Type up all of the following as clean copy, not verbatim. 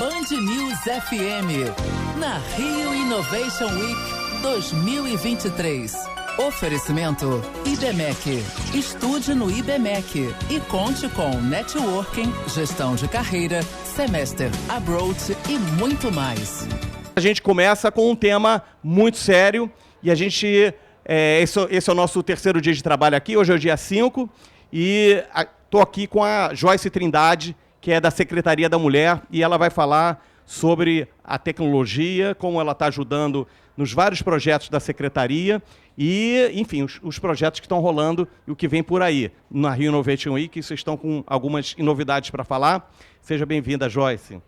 Band News FM, na Rio Innovation Week 2023. Oferecimento IBMEC. Estude no IBMEC e conte com networking, gestão de carreira, semester abroad e muito mais. A gente começa com um tema muito sério e a gente... esse é o nosso terceiro dia de trabalho aqui, hoje é o dia 5 e estou aqui com a Joyce Trindade, que é da Secretaria da Mulher, e ela vai falar sobre a tecnologia, como ela está ajudando nos vários projetos da Secretaria e, enfim, os projetos que estão rolando e o que vem por aí. Na Rio Innovation Week, vocês estão com algumas novidades para falar. Seja bem-vinda, Joyce.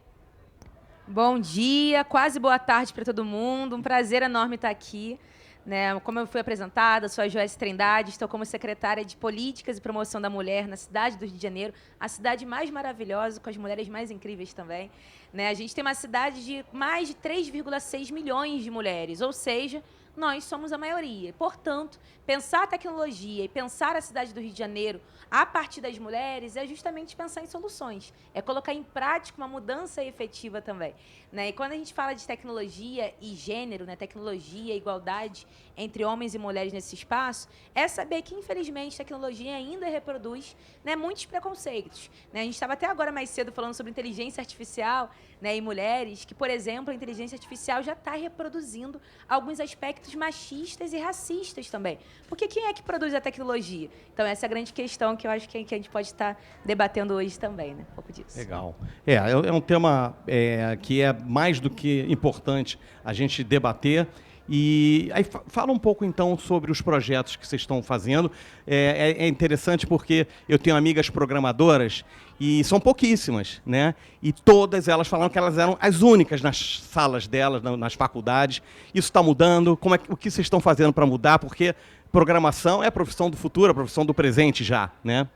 Bom dia, quase boa tarde para todo mundo. Um prazer enorme estar aqui. Né? Como eu fui apresentada, sou a Joyce Trindade, estou como secretária de Políticas e Promoção da Mulher na cidade do Rio de Janeiro, a cidade mais maravilhosa, com as mulheres mais incríveis também. Né? A gente tem uma cidade de mais de 3,6 milhões de mulheres, ou seja, nós somos a maioria. Portanto, pensar a tecnologia e pensar a cidade do Rio de Janeiro a partir das mulheres é justamente pensar em soluções, é colocar em prática uma mudança efetiva também. Né? E quando a gente fala de tecnologia e gênero, né, tecnologia e igualdade entre homens e mulheres nesse espaço, é saber que, infelizmente, a tecnologia ainda reproduz, né, muitos preconceitos. Né? A gente estava até agora mais cedo falando sobre inteligência artificial, né, e mulheres, que, por exemplo, a inteligência artificial já está reproduzindo alguns aspectos machistas e racistas também. Porque quem é que produz a tecnologia? Então, essa é a grande questão que eu acho que a gente pode estar debatendo hoje também, né? Um pouco disso. Legal. É um tema que é mais do que importante a gente debater. E aí fala um pouco, então, sobre os projetos que vocês estão fazendo. É interessante porque eu tenho amigas programadoras e são pouquíssimas, né? E todas elas falaram que elas eram as únicas nas salas delas, nas faculdades. Isso está mudando? O que vocês estão fazendo para mudar? Porque programação é a profissão do futuro, a profissão do presente já, né?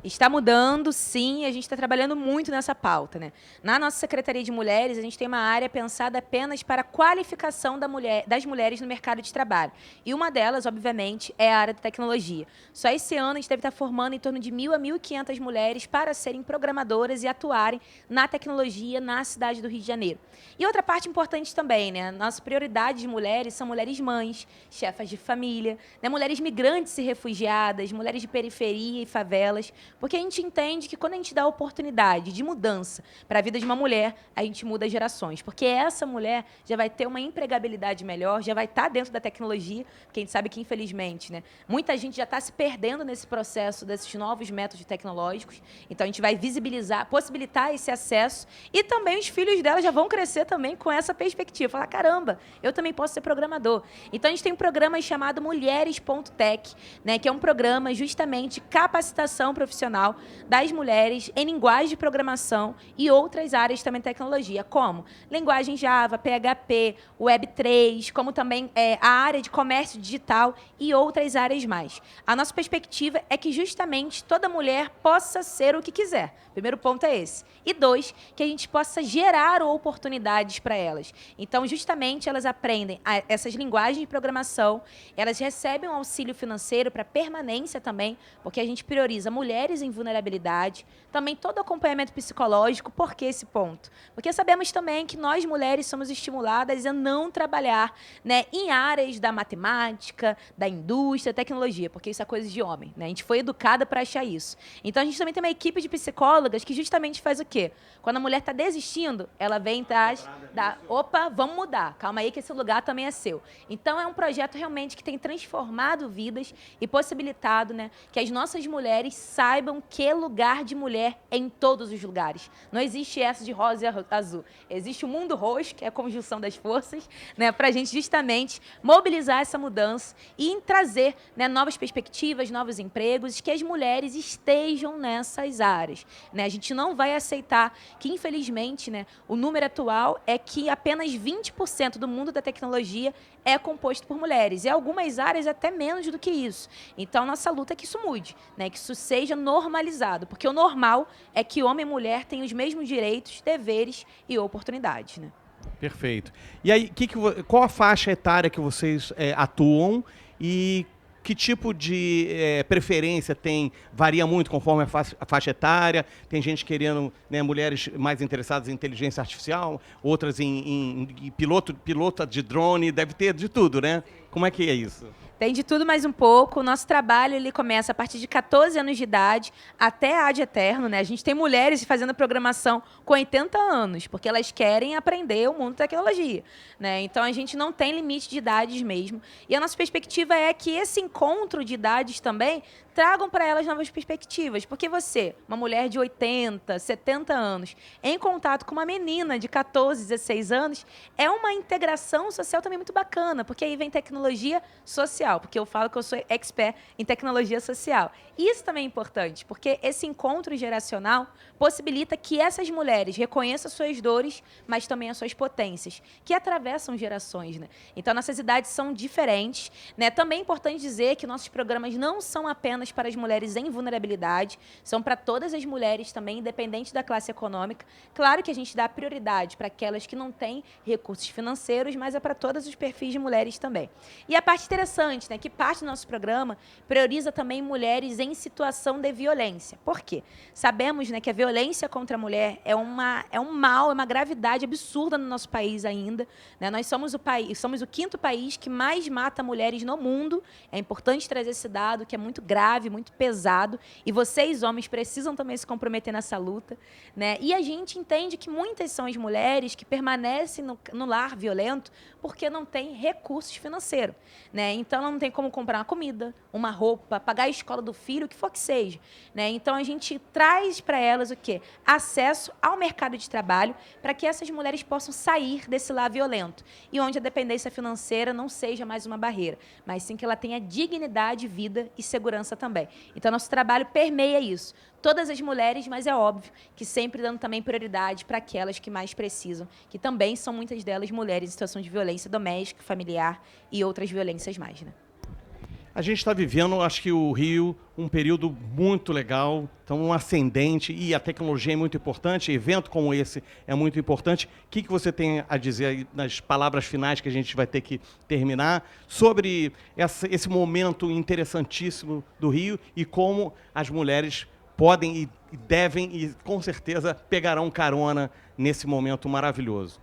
Está mudando, sim, a gente está trabalhando muito nessa pauta. Né? Na nossa Secretaria de Mulheres, a gente tem uma área pensada apenas para a qualificação das mulheres no mercado de trabalho. E uma delas, obviamente, é a área da tecnologia. Só esse ano a gente deve estar formando em torno de 1.000 a 1.500 mulheres para serem programadoras e atuarem na tecnologia na cidade do Rio de Janeiro. E outra parte importante também, né? Nossa prioridade de mulheres são mulheres mães, chefas de família, né? Mulheres migrantes e refugiadas, mulheres de periferia e favelas, porque a gente entende que quando a gente dá a oportunidade de mudança para a vida de uma mulher, a gente muda gerações. Porque essa mulher já vai ter uma empregabilidade melhor, já vai estar dentro da tecnologia, porque a gente sabe que, infelizmente, né, muita gente já está se perdendo nesse processo desses novos métodos tecnológicos. Então, a gente vai visibilizar, possibilitar esse acesso. E também os filhos dela já vão crescer também com essa perspectiva. Falar, caramba, eu também posso ser programador. Então, a gente tem um programa chamado Mulheres.tech, né, que é um programa justamente de capacitação profissional das mulheres em linguagem de programação e outras áreas também de tecnologia, como linguagem Java, PHP, Web3, como também a área de comércio digital e outras áreas mais. A nossa perspectiva é que justamente toda mulher possa ser o que quiser. Primeiro ponto é esse. E 2, que a gente possa gerar oportunidades para elas. Então, justamente, elas aprendem essas linguagens de programação, elas recebem um auxílio financeiro para permanência também, porque a gente prioriza mulheres em vulnerabilidade, também todo acompanhamento psicológico. Por que esse ponto? Porque sabemos também que nós, mulheres, somos estimuladas a não trabalhar, né, em áreas da matemática, da indústria, tecnologia, porque isso é coisa de homem. Né? A gente foi educada para achar isso. Então, a gente também tem uma equipe de psicólogas que justamente faz o quê? Quando a mulher está desistindo, ela vem atrás da... Opa, vamos mudar. Calma aí que esse lugar também é seu. Então, é um projeto realmente que tem transformado vidas e possibilitado, né, que as nossas mulheres saibam que lugar de mulher é em todos os lugares. Não existe essa de rosa e azul. Existe o mundo roxo, que é a conjunção das forças, né, para a gente justamente mobilizar essa mudança e trazer, né, novas perspectivas, novos empregos, que as mulheres estejam nessas áreas. Né? A gente não vai aceitar que, infelizmente, né, o número atual é que apenas 20% do mundo da tecnologia é composto por mulheres. E algumas áreas até menos do que isso. Então, nossa luta é que isso mude, né? Que isso seja normalizado. Porque o normal é que homem e mulher tenham os mesmos direitos, deveres e oportunidades. Né? Perfeito. E aí, qual a faixa etária que vocês atuam e que tipo de preferência tem? Varia muito conforme a faixa etária? Tem gente querendo, né, mulheres mais interessadas em inteligência artificial, outras em pilota de drone, deve ter de tudo, né? Como é que é isso? Tem de tudo mais um pouco. O nosso trabalho ele começa a partir de 14 anos de idade até ad eterno, né? A gente tem mulheres fazendo programação com 80 anos, porque elas querem aprender o mundo da tecnologia, né? Então a gente não tem limite de idades mesmo. E a nossa perspectiva é que esse encontro de idades também tragam para elas novas perspectivas. Porque você, uma mulher de 80, 70 anos, em contato com uma menina de 14, 16 anos, é uma integração social também muito bacana, porque aí vem tecnologia social, porque eu falo que eu sou expert em tecnologia social. Isso também é importante, porque esse encontro geracional possibilita que essas mulheres reconheçam suas dores, mas também as suas potências, que atravessam gerações, né? Então, nossas idades são diferentes, né? Também é importante dizer que nossos programas não são apenas para as mulheres em vulnerabilidade, são para todas as mulheres também, independente da classe econômica. Claro que a gente dá prioridade para aquelas que não têm recursos financeiros, mas é para todos os perfis de mulheres também. E a parte interessante, né, que parte do nosso programa prioriza também mulheres em situação de violência. Por quê? Sabemos, né, que a violência contra a mulher é um mal, é uma gravidade absurda no nosso país ainda, né? Nós somos o 5º país que mais mata mulheres no mundo. É importante trazer esse dado, que é muito grave, muito pesado, e vocês, homens, precisam também se comprometer nessa luta, né? E a gente entende que muitas são as mulheres que permanecem no lar violento porque não tem recursos financeiros, né? Então, ela não tem como comprar uma comida, uma roupa, pagar a escola do filho, o que for que seja, né? Então, a gente traz para elas o quê? Acesso ao mercado de trabalho para que essas mulheres possam sair desse lar violento e onde a dependência financeira não seja mais uma barreira, mas sim que ela tenha dignidade, vida e segurança também. Então, nosso trabalho permeia isso. Todas as mulheres, mas é óbvio que sempre dando também prioridade para aquelas que mais precisam, que também são muitas delas mulheres em situação de violência doméstica, familiar e outras violências mais, né? A gente está vivendo, acho que o Rio, um período muito legal, então um ascendente, e a tecnologia é muito importante, evento como esse é muito importante. O que você tem a dizer aí nas palavras finais que a gente vai ter que terminar sobre esse momento interessantíssimo do Rio e como as mulheres podem e devem e com certeza pegarão carona nesse momento maravilhoso?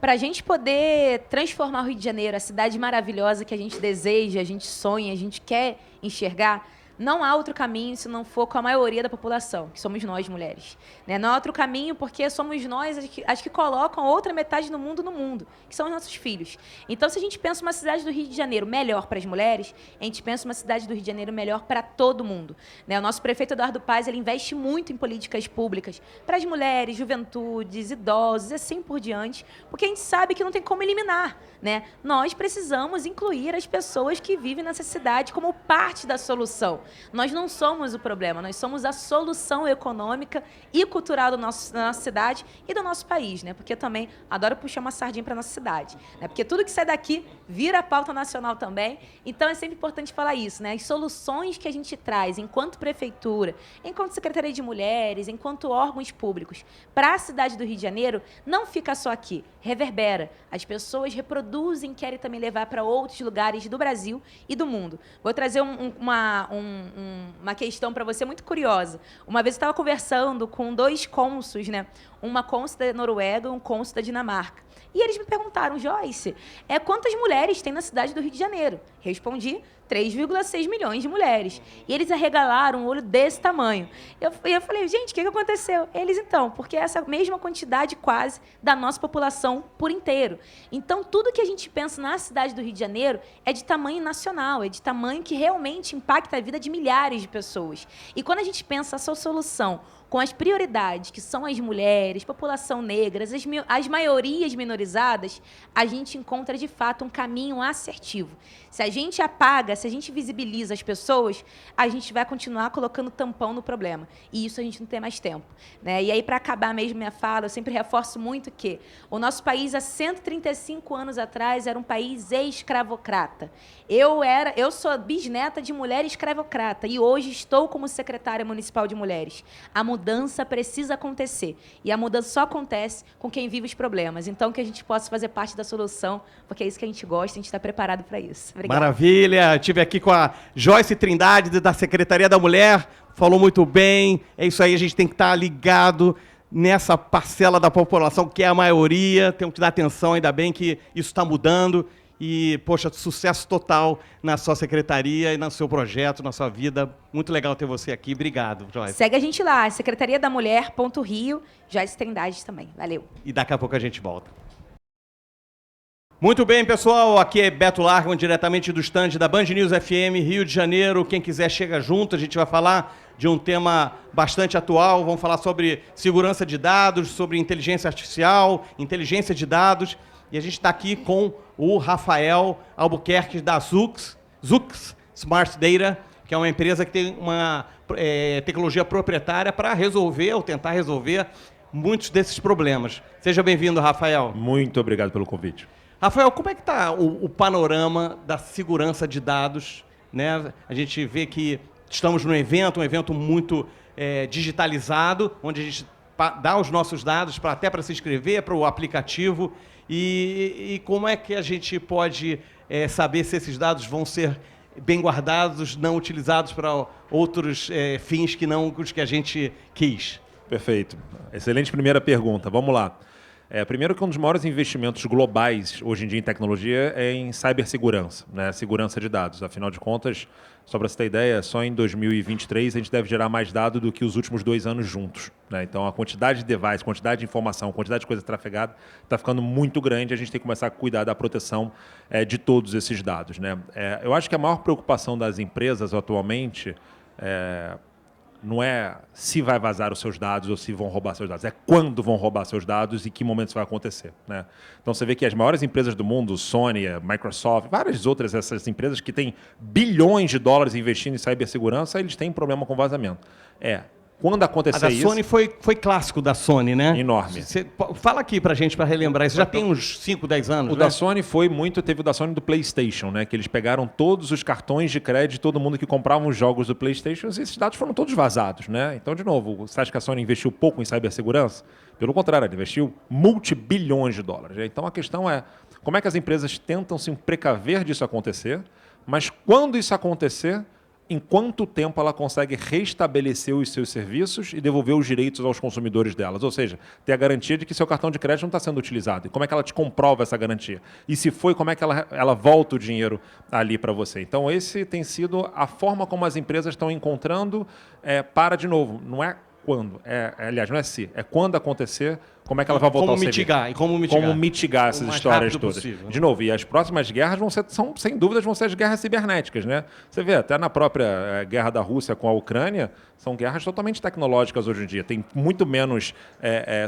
Para a gente poder transformar o Rio de Janeiro, a cidade maravilhosa que a gente deseja, a gente sonha, a gente quer enxergar, não há outro caminho se não for com a maioria da população, que somos nós, mulheres, né? Não há outro caminho porque somos nós as que colocam a outra metade do mundo no mundo, que são os nossos filhos. Então, se a gente pensa uma cidade do Rio de Janeiro melhor para as mulheres, a gente pensa uma cidade do Rio de Janeiro melhor para todo mundo, né? O nosso prefeito Eduardo Paes, ele investe muito em políticas públicas para as mulheres, juventudes, idosos e assim por diante, porque a gente sabe que não tem como eliminar, né? Nós precisamos incluir as pessoas que vivem nessa cidade como parte da solução. Nós não somos o problema, nós somos a solução econômica e cultural da nossa cidade e do nosso país, né? Porque eu também adoro puxar uma sardinha para a nossa cidade, né? Porque tudo que sai daqui vira pauta nacional também. Então, é sempre importante falar isso, né? As soluções que a gente traz enquanto prefeitura, enquanto Secretaria de Mulheres, enquanto órgãos públicos, para a cidade do Rio de Janeiro, não fica só aqui, reverbera. As pessoas reproduzem, querem também levar para outros lugares do Brasil e do mundo. Vou trazer uma questão para você muito curiosa. Uma vez eu estava conversando com 2 cônsuls, né? Uma cônsul da Noruega e um cônsul da Dinamarca. E eles me perguntaram, Joyce, quantas mulheres tem na cidade do Rio de Janeiro? Respondi, 3,6 milhões de mulheres. E eles arregalaram um olho desse tamanho. Eu falei, gente, o que aconteceu? Eles, então, porque é essa mesma quantidade quase da nossa população por inteiro. Então, tudo que a gente pensa na cidade do Rio de Janeiro é de tamanho nacional, é de tamanho que realmente impacta a vida de milhares de pessoas. E quando a gente pensa essa solução com as prioridades, que são as mulheres, população negra, as maiorias minorizadas, a gente encontra, de fato, um caminho assertivo. Se a gente apaga, se a gente visibiliza as pessoas, a gente vai continuar colocando tampão no problema. E isso a gente não tem mais tempo, né? E aí, para acabar mesmo minha fala, eu sempre reforço muito que o nosso país, há 135 anos atrás, era um país escravocrata. Eu sou bisneta de mulher escravocrata e hoje estou como secretária municipal de mulheres. A mudança mudança precisa acontecer. E a mudança só acontece com quem vive os problemas. Então, que a gente possa fazer parte da solução, porque é isso que a gente gosta, a gente está preparado para isso. Obrigada. Maravilha! Estive aqui com a Joyce Trindade, da Secretaria da Mulher, falou muito bem. É isso aí, a gente tem que estar ligado nessa parcela da população que é a maioria, temos que dar atenção, ainda bem que isso está mudando. E, poxa, sucesso total na sua secretaria e no seu projeto, na sua vida. Muito legal ter você aqui. Obrigado, Joyce. Segue a gente lá, secretariadamulher.rio, Joyce Trindade também. Valeu. E daqui a pouco a gente volta. Muito bem, pessoal. Aqui é Beto Largman, diretamente do stand da Band News FM, Rio de Janeiro. Quem quiser, chega junto. A gente vai falar de um tema bastante atual. Vamos falar sobre segurança de dados, sobre inteligência artificial, inteligência de dados. E a gente está aqui com o Rafael Albuquerque da Zux Smart Data, que é uma empresa que tem uma tecnologia proprietária para resolver, ou tentar resolver, muitos desses problemas. Seja bem-vindo, Rafael. Muito obrigado pelo convite. Rafael, como é que está o panorama da segurança de dados, né? A gente vê que estamos num evento, um evento muito digitalizado, onde a gente dá os nossos dados até para se inscrever, para o aplicativo. E como é que a gente pode saber se esses dados vão ser bem guardados, não utilizados para outros fins que não os que a gente quis? Perfeito. Excelente primeira pergunta. Vamos lá. Primeiro que um dos maiores investimentos globais hoje em dia em tecnologia é em cibersegurança, né? Segurança de dados. Afinal de contas, só para você ter ideia, só em 2023 a gente deve gerar mais dados do que os últimos 2 anos juntos, né? Então a quantidade de device, quantidade de informação, quantidade de coisa trafegada está ficando muito grande. A gente tem que começar a cuidar da proteção de todos esses dados, né? Eu acho que a maior preocupação das empresas atualmente não é se vai vazar os seus dados ou se vão roubar seus dados, é quando vão roubar seus dados e que momento isso vai acontecer, né? Então você vê que as maiores empresas do mundo, Sony, Microsoft, várias outras essas empresas que têm bilhões de dólares investindo em cibersegurança, eles têm problema com vazamento. Quando acontecer isso... A da Sony foi clássico da Sony, né? Enorme. Fala aqui pra gente, para relembrar isso. Já tem uns 5, 10 anos, O da Sony teve o da Sony do PlayStation, né? Que eles pegaram todos os cartões de crédito de todo mundo que comprava os jogos do PlayStation e esses dados foram todos vazados, né? Então, de novo, você acha que a Sony investiu pouco em cibersegurança? Pelo contrário, ela investiu multibilhões de dólares. Então, a questão é como é que as empresas tentam se precaver disso acontecer, mas quando isso acontecer, em quanto tempo ela consegue restabelecer os seus serviços e devolver os direitos aos consumidores delas. Ou seja, ter a garantia de que seu cartão de crédito não está sendo utilizado. E como é que ela te comprova essa garantia? E se foi, como é que ela volta o dinheiro ali para você? Então, esse tem sido a forma como as empresas estão encontrando para, de novo, não é quando, aliás, não é se, é quando acontecer, como é que ela vai voltar ao serviço. Como mitigar essas histórias todas. Possível, né? De novo, e as próximas guerras sem dúvidas, vão ser as guerras cibernéticas, né? Você vê, até na própria guerra da Rússia com a Ucrânia, são guerras totalmente tecnológicas hoje em dia. Tem muito menos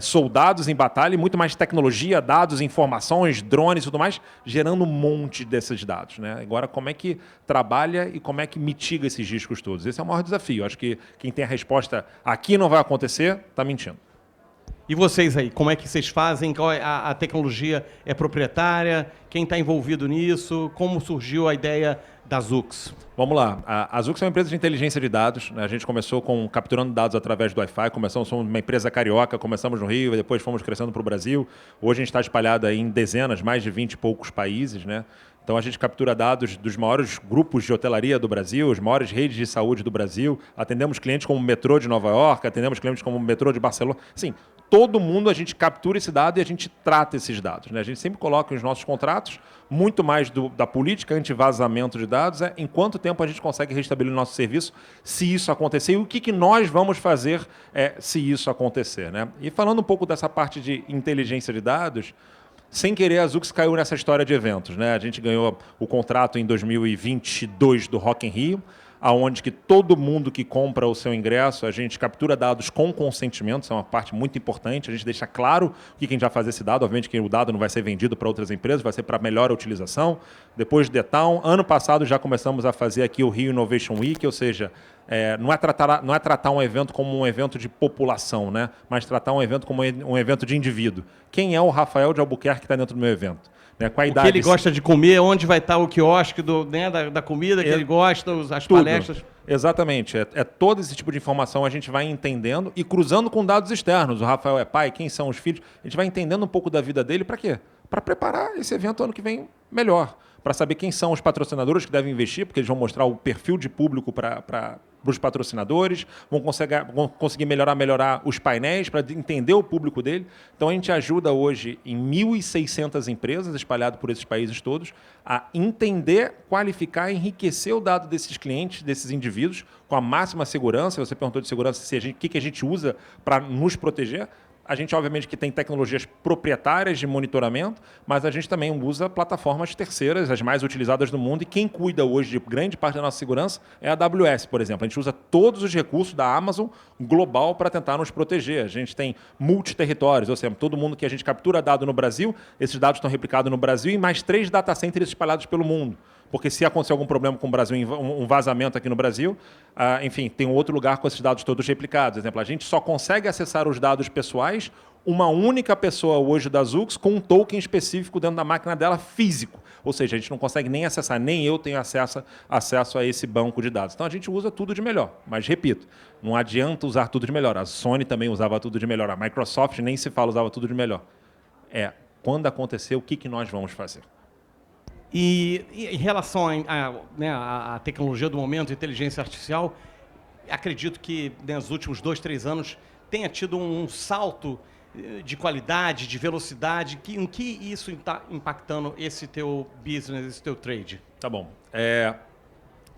soldados em batalha e muito mais tecnologia, dados, informações, drones e tudo mais, gerando um monte desses dados, né? Agora, como é que trabalha e como é que mitiga esses riscos todos? Esse é o maior desafio. Acho que quem tem a resposta aqui não vai acontecer, está mentindo. E vocês aí, como é que vocês fazem? Qual a tecnologia é proprietária? Quem está envolvido nisso? Como surgiu a ideia da Zux? Vamos lá. A Zux é uma empresa de inteligência de dados, né? A gente começou capturando dados através do Wi-Fi. Somos uma empresa carioca, começamos no Rio, e depois fomos crescendo para o Brasil. Hoje a gente está espalhado em dezenas, mais de 20 e poucos países, né? Então, a gente captura dados dos maiores grupos de hotelaria do Brasil, as maiores redes de saúde do Brasil. Atendemos clientes como o metrô de Nova York, atendemos clientes como o metrô de Barcelona. Sim, todo mundo a gente captura esse dado e a gente trata esses dados, né? A gente sempre coloca nos nossos contratos, muito mais da política anti-vazamento de dados, em quanto tempo a gente consegue restabelecer o nosso serviço se isso acontecer e o que nós vamos fazer se isso acontecer, né? E falando um pouco dessa parte de inteligência de dados, sem querer, a Zux caiu nessa história de eventos, né? A gente ganhou o contrato em 2022 do Rock in Rio, aonde que todo mundo que compra o seu ingresso, a gente captura dados com consentimento, isso é uma parte muito importante, a gente deixa claro o que a gente vai fazer esse dado, obviamente que o dado não vai ser vendido para outras empresas, vai ser para melhor utilização. Depois de The Town, ano passado já começamos a fazer aqui o Rio Innovation Week, ou seja, não é tratar um evento como um evento de população, né? Mas tratar um evento como um evento de indivíduo. Quem é o Rafael de Albuquerque que está dentro do meu evento? Com a idade, o que ele gosta de comer, onde vai estar o quiosque da comida que ele gosta, as palestras. palestras. Exatamente. É todo esse tipo de informação a gente vai entendendo e cruzando com dados externos. O Rafael é pai, quem são os filhos? A gente vai entendendo um pouco da vida dele para quê? Para preparar esse evento ano que vem melhor. Para saber quem são os patrocinadores que devem investir, porque eles vão mostrar o perfil de público para os patrocinadores, vão conseguir melhorar os painéis para entender o público dele. Então, a gente ajuda hoje em 1.600 empresas espalhadas por esses países todos a entender, qualificar e enriquecer o dado desses clientes, desses indivíduos, com a máxima segurança. Você perguntou de segurança, o que a gente usa para nos proteger. A gente, obviamente, que tem tecnologias proprietárias de monitoramento, mas a gente também usa plataformas terceiras, as mais utilizadas do mundo, e quem cuida hoje de grande parte da nossa segurança é a AWS, por exemplo. A gente usa todos os recursos da Amazon global para tentar nos proteger. A gente tem multiterritórios, ou seja, todo mundo que a gente captura dado no Brasil, esses dados estão replicados no Brasil e mais 3 data centers espalhados pelo mundo. Porque se acontecer algum problema com o Brasil, um vazamento aqui no Brasil, enfim, tem outro lugar com esses dados todos replicados. Por exemplo, a gente só consegue acessar os dados pessoais uma única pessoa hoje da Zux com um token específico dentro da máquina dela físico. Ou seja, a gente não consegue nem acessar, nem eu tenho acesso a esse banco de dados. Então, a gente usa tudo de melhor. Mas, repito, não adianta usar tudo de melhor. A Sony também usava tudo de melhor. A Microsoft, nem se fala, usava tudo de melhor. Quando acontecer, o que nós vamos fazer? E em relação à tecnologia do momento, inteligência artificial, acredito que nos últimos 2, 3 anos tenha tido um salto de qualidade, de velocidade. Em que isso está impactando esse teu business, esse teu trade? Tá bom.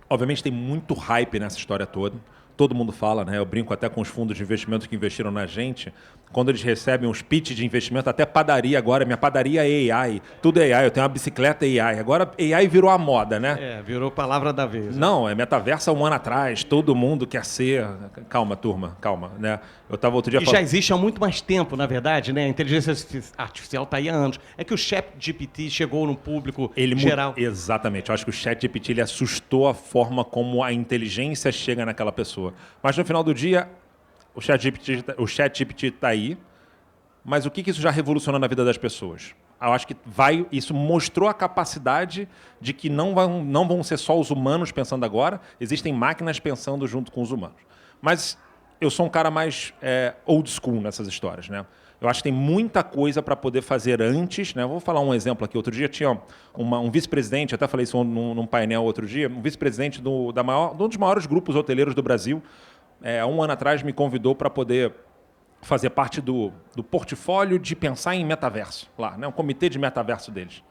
Obviamente tem muito hype nessa história toda. Todo mundo fala, né? Eu brinco até com os fundos de investimento que investiram na gente. Quando eles recebem os pitch de investimento, até padaria agora, minha padaria é AI. Tudo é AI, eu tenho uma bicicleta AI. Agora AI virou a moda, né? Virou palavra da vez. Não, é metaverso há um ano atrás, todo mundo quer ser... Calma, turma, calma, né? Eu estava outro dia já existe há muito mais tempo, na verdade, né? A inteligência artificial está aí há anos. É que o ChatGPT chegou no público geral. Exatamente. Eu acho que o ChatGPT ele assustou a forma como a inteligência chega naquela pessoa. Mas no final do dia, o ChatGPT está aí, mas o que isso já revolucionou na vida das pessoas? Eu acho que isso mostrou a capacidade de que não vão ser só os humanos pensando agora, existem máquinas pensando junto com os humanos. Mas eu sou um cara mais old school nessas histórias, né? Eu acho que tem muita coisa para poder fazer antes, né? Vou falar um exemplo aqui. Outro dia tinha um vice-presidente, até falei isso num painel outro dia, um vice-presidente de um dos maiores grupos hoteleiros do Brasil. Há um ano atrás me convidou para poder fazer parte do portfólio de pensar em metaverso, lá, né? Um comitê de metaverso deles.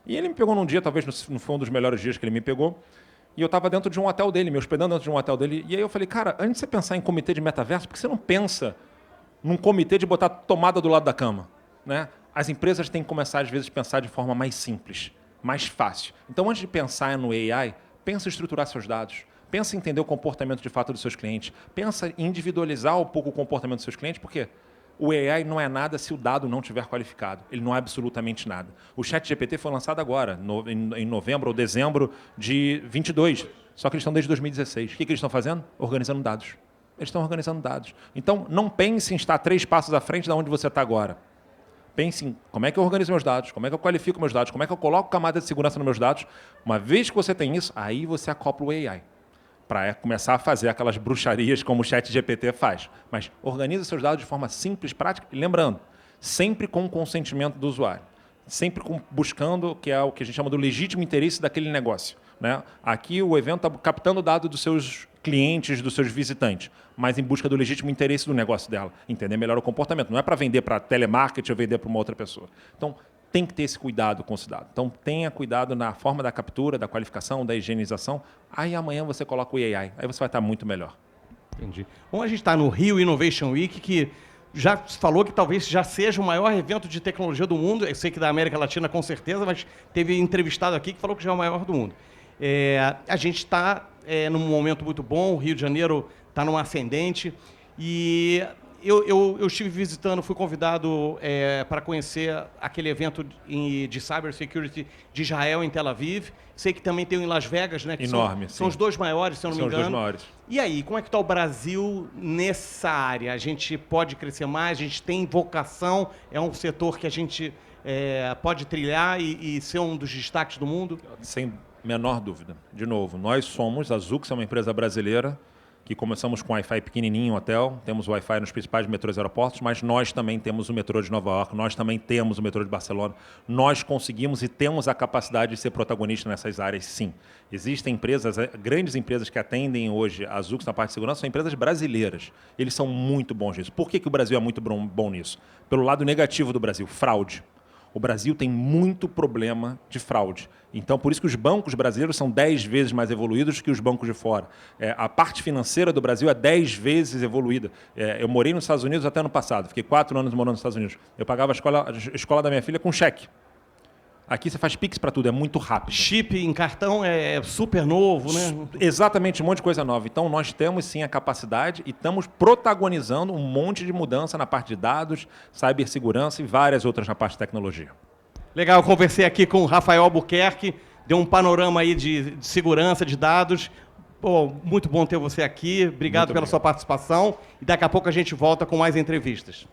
E ele me pegou num dia, talvez não foi um dos melhores dias que ele me pegou, e eu estava dentro de um hotel dele, me hospedando dentro de um hotel dele, e aí eu falei, cara, antes de você pensar em comitê de metaverso, por que você não pensa num comitê de botar tomada do lado da cama, né? As empresas têm que começar, às vezes, a pensar de forma mais simples, mais fácil. Então, antes de pensar no AI, pensa em estruturar seus dados, pensa em entender o comportamento de fato dos seus clientes, pensa em individualizar um pouco o comportamento dos seus clientes, porque o AI não é nada se o dado não estiver qualificado. Ele não é absolutamente nada. O ChatGPT foi lançado agora, em novembro ou dezembro de 22, só que eles estão desde 2016. O que eles estão fazendo? Organizando dados. Eles estão organizando dados. Então, não pense em estar 3 passos à frente de onde você está agora. Pense em como é que eu organizo meus dados, como é que eu qualifico meus dados, como é que eu coloco camada de segurança nos meus dados. Uma vez que você tem isso, aí você acopla o AI para começar a fazer aquelas bruxarias como o ChatGPT faz. Mas organize seus dados de forma simples, prática e lembrando, sempre com o consentimento do usuário. Sempre buscando que é o que a gente chama do legítimo interesse daquele negócio, né? Aqui o evento está captando dados dos seus clientes, dos seus visitantes, mas em busca do legítimo interesse do negócio dela, entender melhor o comportamento. Não é para vender para telemarketing ou vender para uma outra pessoa. Então, tem que ter esse cuidado com esse dado. Então, tenha cuidado na forma da captura, da qualificação, da higienização. Aí, amanhã, você coloca o AI. Aí você vai estar muito melhor. Entendi. Bom, a gente está no Rio Innovation Week, que já falou que talvez já seja o maior evento de tecnologia do mundo. Eu sei que da América Latina, com certeza, mas teve entrevistado aqui que falou que já é o maior do mundo. A gente está num momento muito bom, o Rio de Janeiro está num ascendente, e eu estive visitando, fui convidado para conhecer aquele evento de cybersecurity de Israel, em Tel Aviv. Sei que também tem em Las Vegas, né? Que enorme, são os 2 maiores, se eu não me engano. São os 2 maiores. E aí, como é que está o Brasil nessa área? A gente pode crescer mais? A gente tem vocação? É um setor que a gente pode trilhar e ser um dos destaques do mundo? Menor dúvida. De novo, nós somos, a Zux é uma empresa brasileira que começamos com Wi-Fi pequenininho em hotel, temos Wi-Fi nos principais metrôs e aeroportos, mas nós também temos o metrô de Nova York, nós também temos o metrô de Barcelona. Nós conseguimos e temos a capacidade de ser protagonista nessas áreas, sim. Existem empresas, grandes empresas que atendem hoje a Zux na parte de segurança, são empresas brasileiras. Eles são muito bons nisso. Por que o Brasil é muito bom nisso? Pelo lado negativo do Brasil, fraude. O Brasil tem muito problema de fraude. Então, por isso que os bancos brasileiros são 10 vezes mais evoluídos que os bancos de fora. A parte financeira do Brasil é 10 vezes evoluída. Eu morei nos Estados Unidos até ano passado. Fiquei 4 anos morando nos Estados Unidos. Eu pagava a escola da minha filha com cheque. Aqui você faz Pix para tudo, é muito rápido. Chip em cartão é super novo, né? Exatamente, um monte de coisa nova. Então, nós temos sim a capacidade e estamos protagonizando um monte de mudança na parte de dados, cibersegurança e várias outras na parte de tecnologia. Legal, eu conversei aqui com o Rafael Albuquerque, deu um panorama aí de segurança, de dados. Pô, muito bom ter você aqui. Obrigado pela sua participação. E daqui a pouco a gente volta com mais entrevistas.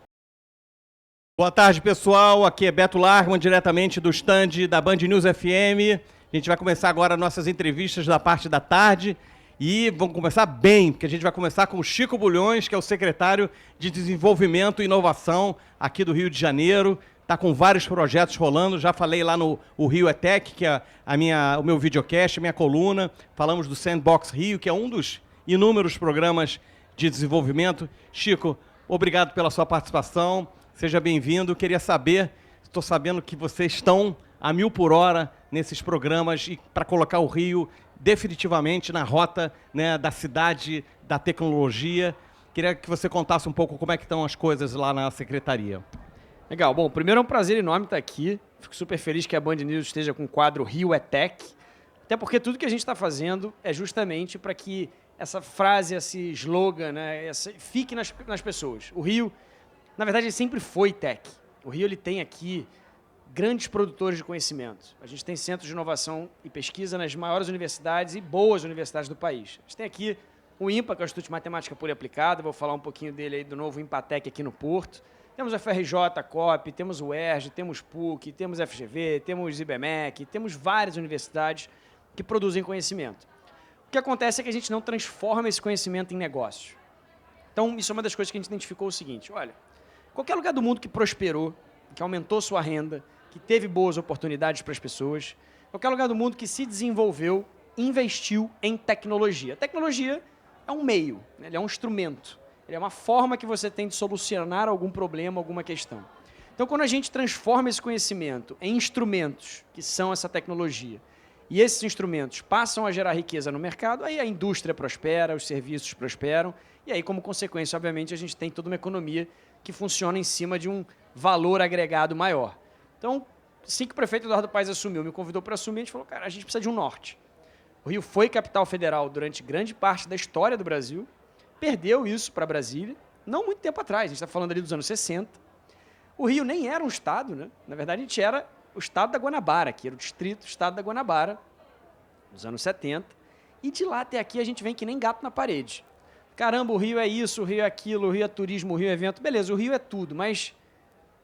Boa tarde, pessoal. Aqui é Beto Largman, diretamente do stand da Band News FM. A gente vai começar agora nossas entrevistas da parte da tarde. E vamos começar bem, porque a gente vai começar com o Chico Bulhões, que é o secretário de Desenvolvimento e Inovação aqui do Rio de Janeiro. Está com vários projetos rolando. Já falei lá no Rio ETEC, que é o meu videocast, a minha coluna. Falamos do Sandbox Rio, que é um dos inúmeros programas de desenvolvimento. Chico, obrigado pela sua participação. Seja bem-vindo. Queria saber, estou sabendo que vocês estão a 1000 por hora nesses programas e para colocar o Rio definitivamente na rota, né, da cidade, da tecnologia. Queria que você contasse um pouco como é que estão as coisas lá na secretaria. Legal. Bom, primeiro é um prazer enorme estar aqui. Fico super feliz que a Band News esteja com o quadro Rio ETEC. Até porque tudo que a gente está fazendo é justamente para que essa frase, esse slogan, né, fique nas pessoas. O Rio, na verdade, ele sempre foi tech. O Rio ele tem aqui grandes produtores de conhecimento. A gente tem centros de inovação e pesquisa nas maiores universidades e boas universidades do país. A gente tem aqui o IMPA, que é o Instituto de Matemática Pura e Aplicada. Vou falar um pouquinho dele aí, do novo IMPATEC aqui no Porto. Temos o FRJ, a COP, temos o ERJ, temos PUC, temos FGV, temos IBMEC, temos várias universidades que produzem conhecimento. O que acontece é que a gente não transforma esse conhecimento em negócio. Então, isso é uma das coisas que a gente identificou o seguinte, olha, qualquer lugar do mundo que prosperou, que aumentou sua renda, que teve boas oportunidades para as pessoas, qualquer lugar do mundo que se desenvolveu, investiu em tecnologia. A tecnologia é um meio, né? Ele é um instrumento, ele é uma forma que você tem de solucionar algum problema, alguma questão. Então, quando a gente transforma esse conhecimento em instrumentos, que são essa tecnologia, e esses instrumentos passam a gerar riqueza no mercado, aí a indústria prospera, os serviços prosperam, e aí, como consequência, obviamente, a gente tem toda uma economia que funciona em cima de um valor agregado maior. Então, assim que o prefeito Eduardo Paes assumiu, me convidou para assumir, a gente falou, cara, a gente precisa de um norte. O Rio foi capital federal durante grande parte da história do Brasil, perdeu isso para Brasília, não muito tempo atrás, a gente está falando ali dos anos 60. O Rio nem era um estado, né? Na verdade, a gente era o estado da Guanabara, que era o distrito estado da Guanabara, nos anos 70. E de lá até aqui a gente vem que nem gato na parede. Caramba, o Rio é isso, o Rio é aquilo, o Rio é turismo, o Rio é evento. Beleza, o Rio é tudo, mas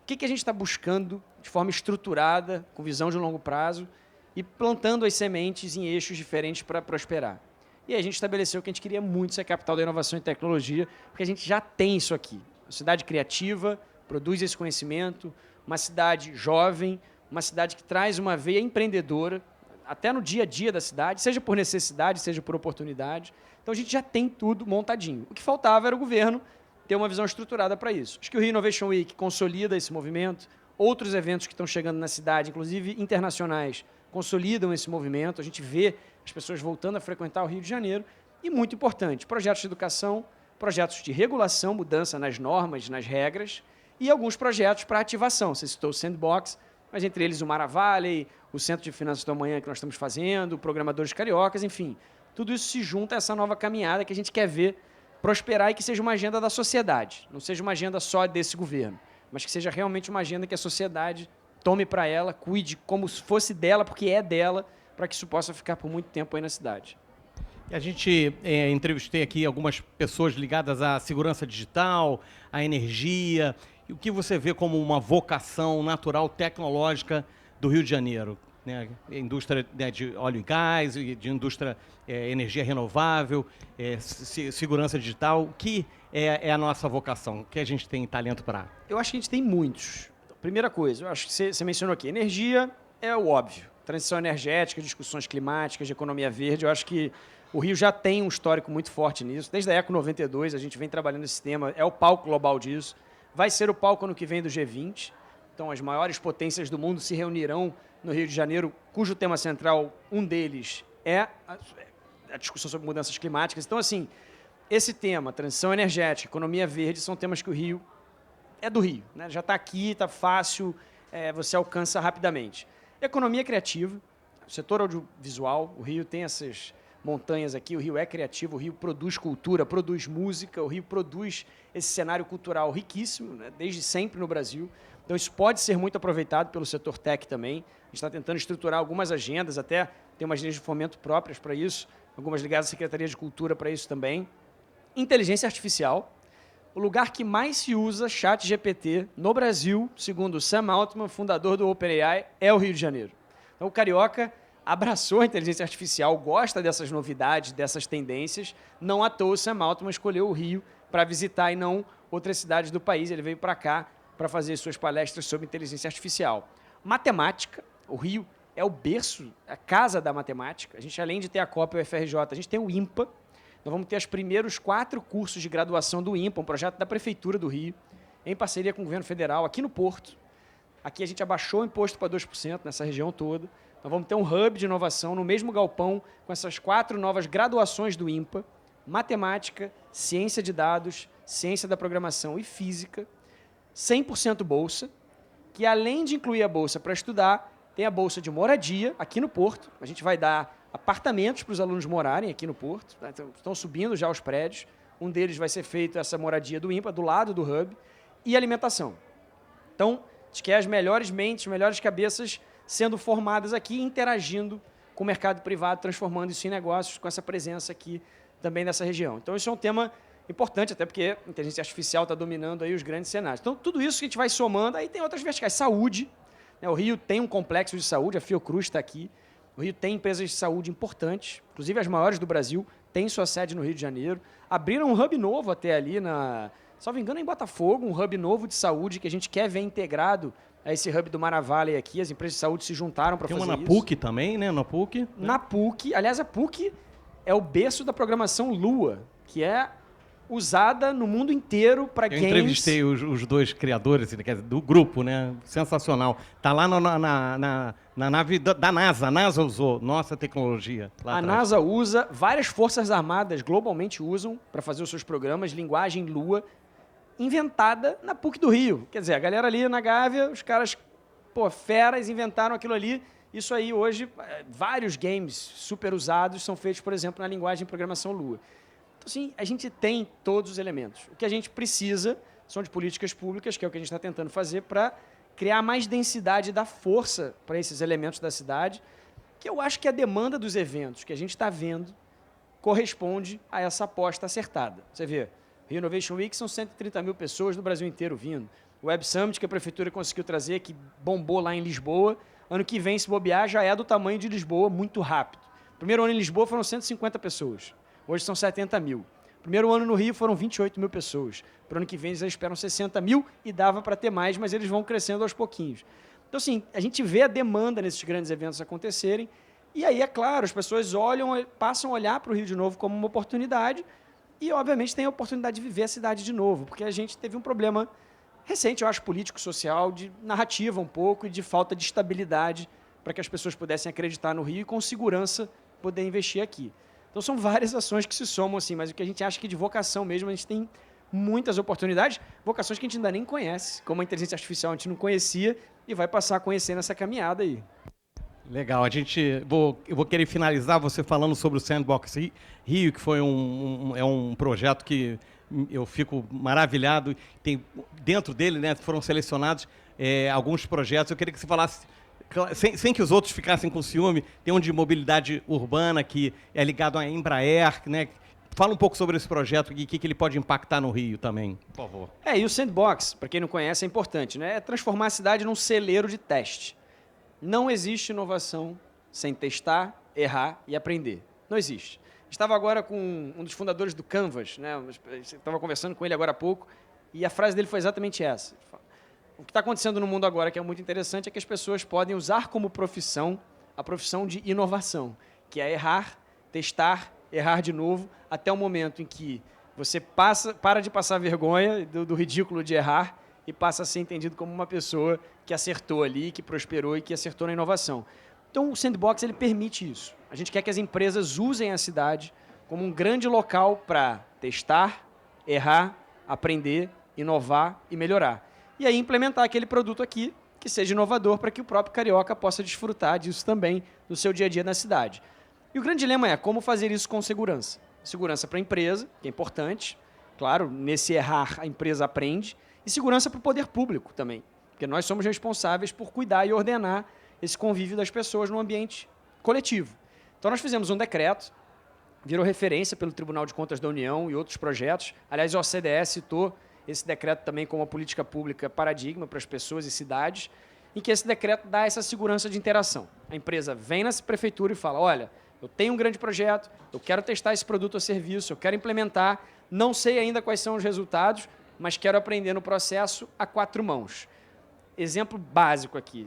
o que a gente está buscando de forma estruturada, com visão de longo prazo, e plantando as sementes em eixos diferentes para prosperar? E aí a gente estabeleceu que a gente queria muito ser a capital da inovação e tecnologia, porque a gente já tem isso aqui. Uma cidade criativa, produz esse conhecimento, uma cidade jovem, uma cidade que traz uma veia empreendedora, até no dia a dia da cidade, seja por necessidade, seja por oportunidade. Então a gente já tem tudo montadinho. O que faltava era o governo ter uma visão estruturada para isso. Acho que o Rio Innovation Week consolida esse movimento, outros eventos que estão chegando na cidade, inclusive internacionais, consolidam esse movimento, a gente vê as pessoas voltando a frequentar o Rio de Janeiro, e muito importante, projetos de educação, projetos de regulação, mudança nas normas, nas regras, e alguns projetos para ativação. Você citou o Sandbox, mas entre eles o Mara Valley, o Centro de Finanças do Amanhã que nós estamos fazendo, Programadores Cariocas, enfim, tudo isso se junta a essa nova caminhada que a gente quer ver prosperar e que seja uma agenda da sociedade, não seja uma agenda só desse governo, mas que seja realmente uma agenda que a sociedade tome para ela, cuide como se fosse dela, porque é dela, para que isso possa ficar por muito tempo aí na cidade. A gente entrevistei aqui algumas pessoas ligadas à segurança digital, à energia, e o que você vê como uma vocação natural tecnológica do Rio de Janeiro? né? Indústria, né, de óleo e gás, de indústria energia renovável, segurança digital. O que é a nossa vocação? O que a gente tem talento para? Eu acho que a gente tem muitos. Primeira coisa, eu acho que você mencionou aqui, energia é o óbvio. Transição energética, discussões climáticas, de economia verde, eu acho que o Rio já tem um histórico muito forte nisso. Desde a Eco 92, a gente vem trabalhando esse tema, é o palco global disso. Vai ser o palco ano que vem do G20. Então, as maiores potências do mundo se reunirão no Rio de Janeiro, cujo tema central, um deles, é a discussão sobre mudanças climáticas. Então, assim, esse tema, transição energética, economia verde, são temas que o Rio é do Rio, né? Já está aqui, está fácil, você alcança rapidamente. Economia criativa, o setor audiovisual, o Rio tem essas montanhas aqui, o Rio é criativo, o Rio produz cultura, produz música, o Rio produz esse cenário cultural riquíssimo, né? Desde sempre no Brasil. Então, isso pode ser muito aproveitado pelo setor tech também. A gente está tentando estruturar algumas agendas, até tem umas linhas de fomento próprias para isso, algumas ligadas à Secretaria de Cultura para isso também. Inteligência artificial. O lugar que mais se usa ChatGPT no Brasil, segundo Sam Altman, fundador do OpenAI, é o Rio de Janeiro. Então, o carioca abraçou a inteligência artificial, gosta dessas novidades, dessas tendências. Não à toa, o Sam Altman escolheu o Rio para visitar e não outras cidades do país. Ele veio para cá para fazer suas palestras sobre inteligência artificial. Matemática. O Rio é o berço, a casa da matemática. A gente, além de ter a Copa e o FRJ, a gente tem o IMPA. Nós vamos ter os primeiros 4 cursos de graduação do IMPA, um projeto da Prefeitura do Rio, em parceria com o governo federal, aqui no Porto. Aqui a gente abaixou o imposto para 2% nessa região toda. Nós vamos ter um hub de inovação no mesmo galpão com essas 4 novas graduações do IMPA, matemática, ciência de dados, ciência da programação e física, 100% bolsa, que além de incluir a bolsa para estudar, tem a bolsa de moradia aqui no Porto. A gente vai dar apartamentos para os alunos morarem aqui no Porto. Tá? Então, estão subindo já os prédios. Um deles vai ser feito essa moradia do IMPA, do lado do hub, e alimentação. Então, a gente quer as melhores mentes, melhores cabeças sendo formadas aqui, interagindo com o mercado privado, transformando isso em negócios, com essa presença aqui também nessa região. Então, isso é um tema importante, até porque a inteligência artificial está dominando aí os grandes cenários. Então, tudo isso que a gente vai somando, aí tem outras verticais. Saúde, né? O Rio tem um complexo de saúde, a Fiocruz está aqui. O Rio tem empresas de saúde importantes, inclusive as maiores do Brasil, têm sua sede no Rio de Janeiro. Abriram um hub novo até ali, salvo engano, em Botafogo, um hub novo de saúde que a gente quer ver integrado a esse hub do Maravale aqui. As empresas de saúde se juntaram para fazer isso. Tem uma na PUC também, né? Na PUC. Né? Na PUC. Aliás, a PUC é o berço da programação Lua, que é usada no mundo inteiro para games. Eu entrevistei os 2 criadores do grupo, né? Sensacional. Está lá na nave da NASA. A NASA usou nossa tecnologia. A NASA usa, várias forças armadas globalmente usam para fazer os seus programas, linguagem Lua, inventada na PUC do Rio. Quer dizer, a galera ali na Gávea, os caras, feras, inventaram aquilo ali. Isso aí, hoje, vários games super usados são feitos, por exemplo, na linguagem de programação Lua. Então, assim, a gente tem todos os elementos. O que a gente precisa são de políticas públicas, que é o que a gente está tentando fazer para criar mais densidade e dar força para esses elementos da cidade, que eu acho que a demanda dos eventos que a gente está vendo corresponde a essa aposta acertada. Você vê, Rio Innovation Week são 130 mil pessoas do Brasil inteiro vindo. O Web Summit, que a Prefeitura conseguiu trazer, que bombou lá em Lisboa, ano que vem, se bobear, já é do tamanho de Lisboa, muito rápido. Primeiro ano em Lisboa foram 150 pessoas. Hoje são 70 mil. Primeiro ano no Rio foram 28 mil pessoas. Para o ano que vem eles esperam 60 mil e dava para ter mais, mas eles vão crescendo aos pouquinhos. Então, assim, a gente vê a demanda nesses grandes eventos acontecerem e aí, é claro, as pessoas passam a olhar para o Rio de novo como uma oportunidade e, obviamente, tem a oportunidade de viver a cidade de novo, porque a gente teve um problema recente, eu acho, político-social, de narrativa um pouco e de falta de estabilidade para que as pessoas pudessem acreditar no Rio e, com segurança, poder investir aqui. Então, são várias ações que se somam, assim, mas o que a gente acha que de vocação mesmo, a gente tem muitas oportunidades, vocações que a gente ainda nem conhece, como a inteligência artificial a gente não conhecia e vai passar a conhecer nessa caminhada aí. Legal, eu vou querer finalizar você falando sobre o Sandbox Rio, que foi um projeto que eu fico maravilhado. Tem, dentro dele, né, foram selecionados alguns projetos. Eu queria que você falasse, sem que os outros ficassem com ciúme, tem um de mobilidade urbana que é ligado à Embraer, né? Fala um pouco sobre esse projeto e o que ele pode impactar no Rio também, por favor. E o Sandbox, para quem não conhece, é importante, né? É transformar a cidade num celeiro de teste. Não existe inovação sem testar, errar e aprender. Não existe. Estava agora com um dos fundadores do Canvas, né? Estava conversando com ele agora há pouco, e a frase dele foi exatamente essa. O que está acontecendo no mundo agora, que é muito interessante, é que as pessoas podem usar como profissão a profissão de inovação, que é errar, testar, errar de novo, até o momento em que você para de passar vergonha do ridículo de errar e passa a ser entendido como uma pessoa que acertou ali, que prosperou e que acertou na inovação. Então, o Sandbox ele permite isso. A gente quer que as empresas usem a cidade como um grande local para testar, errar, aprender, inovar e melhorar. E aí implementar aquele produto aqui que seja inovador para que o próprio carioca possa desfrutar disso também no seu dia a dia na cidade. E o grande dilema é como fazer isso com segurança. Segurança para a empresa, que é importante. Claro, nesse errar a empresa aprende. E segurança para o poder público também. Porque nós somos responsáveis por cuidar e ordenar esse convívio das pessoas no ambiente coletivo. Então nós fizemos um decreto, virou referência pelo Tribunal de Contas da União e outros projetos. Aliás, a OCDE citou esse decreto também como uma política pública paradigma para as pessoas e cidades, em que esse decreto dá essa segurança de interação. A empresa vem na prefeitura e fala, olha, eu tenho um grande projeto, eu quero testar esse produto ou serviço, eu quero implementar, não sei ainda quais são os resultados, mas quero aprender no processo a 4 mãos. Exemplo básico aqui,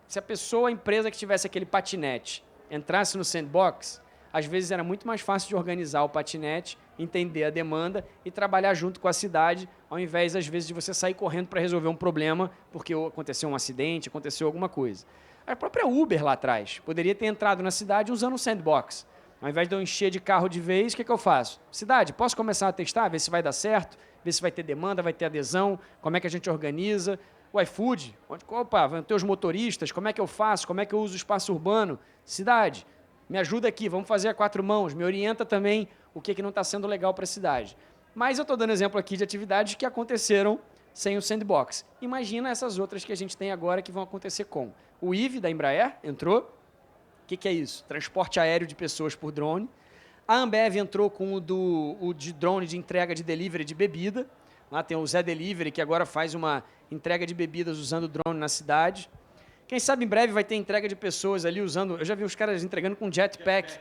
se a pessoa, a empresa que tivesse aquele patinete, entrasse no Sandbox, às vezes era muito mais fácil de organizar o patinete, entender a demanda e trabalhar junto com a cidade, ao invés, às vezes, de você sair correndo para resolver um problema porque aconteceu um acidente, aconteceu alguma coisa. A própria Uber lá atrás poderia ter entrado na cidade usando o Sandbox. Ao invés de eu encher de carro de vez, o que eu faço? Cidade, posso começar a testar, ver se vai dar certo, ver se vai ter demanda, vai ter adesão, como é que a gente organiza. O iFood, vão ter os motoristas, como é que eu faço, como é que eu uso o espaço urbano. Cidade, me ajuda aqui, vamos fazer a 4 mãos, me orienta também o que não está sendo legal para a cidade. Mas eu estou dando exemplo aqui de atividades que aconteceram sem o Sandbox. Imagina essas outras que a gente tem agora que vão acontecer com. O IVE da Embraer entrou. O que é isso? Transporte aéreo de pessoas por drone. A Ambev entrou com o de drone de entrega de delivery de bebida. Lá tem o Zé Delivery, que agora faz uma entrega de bebidas usando drone na cidade. Quem sabe em breve vai ter entrega de pessoas ali usando... Eu já vi os caras entregando com jetpack.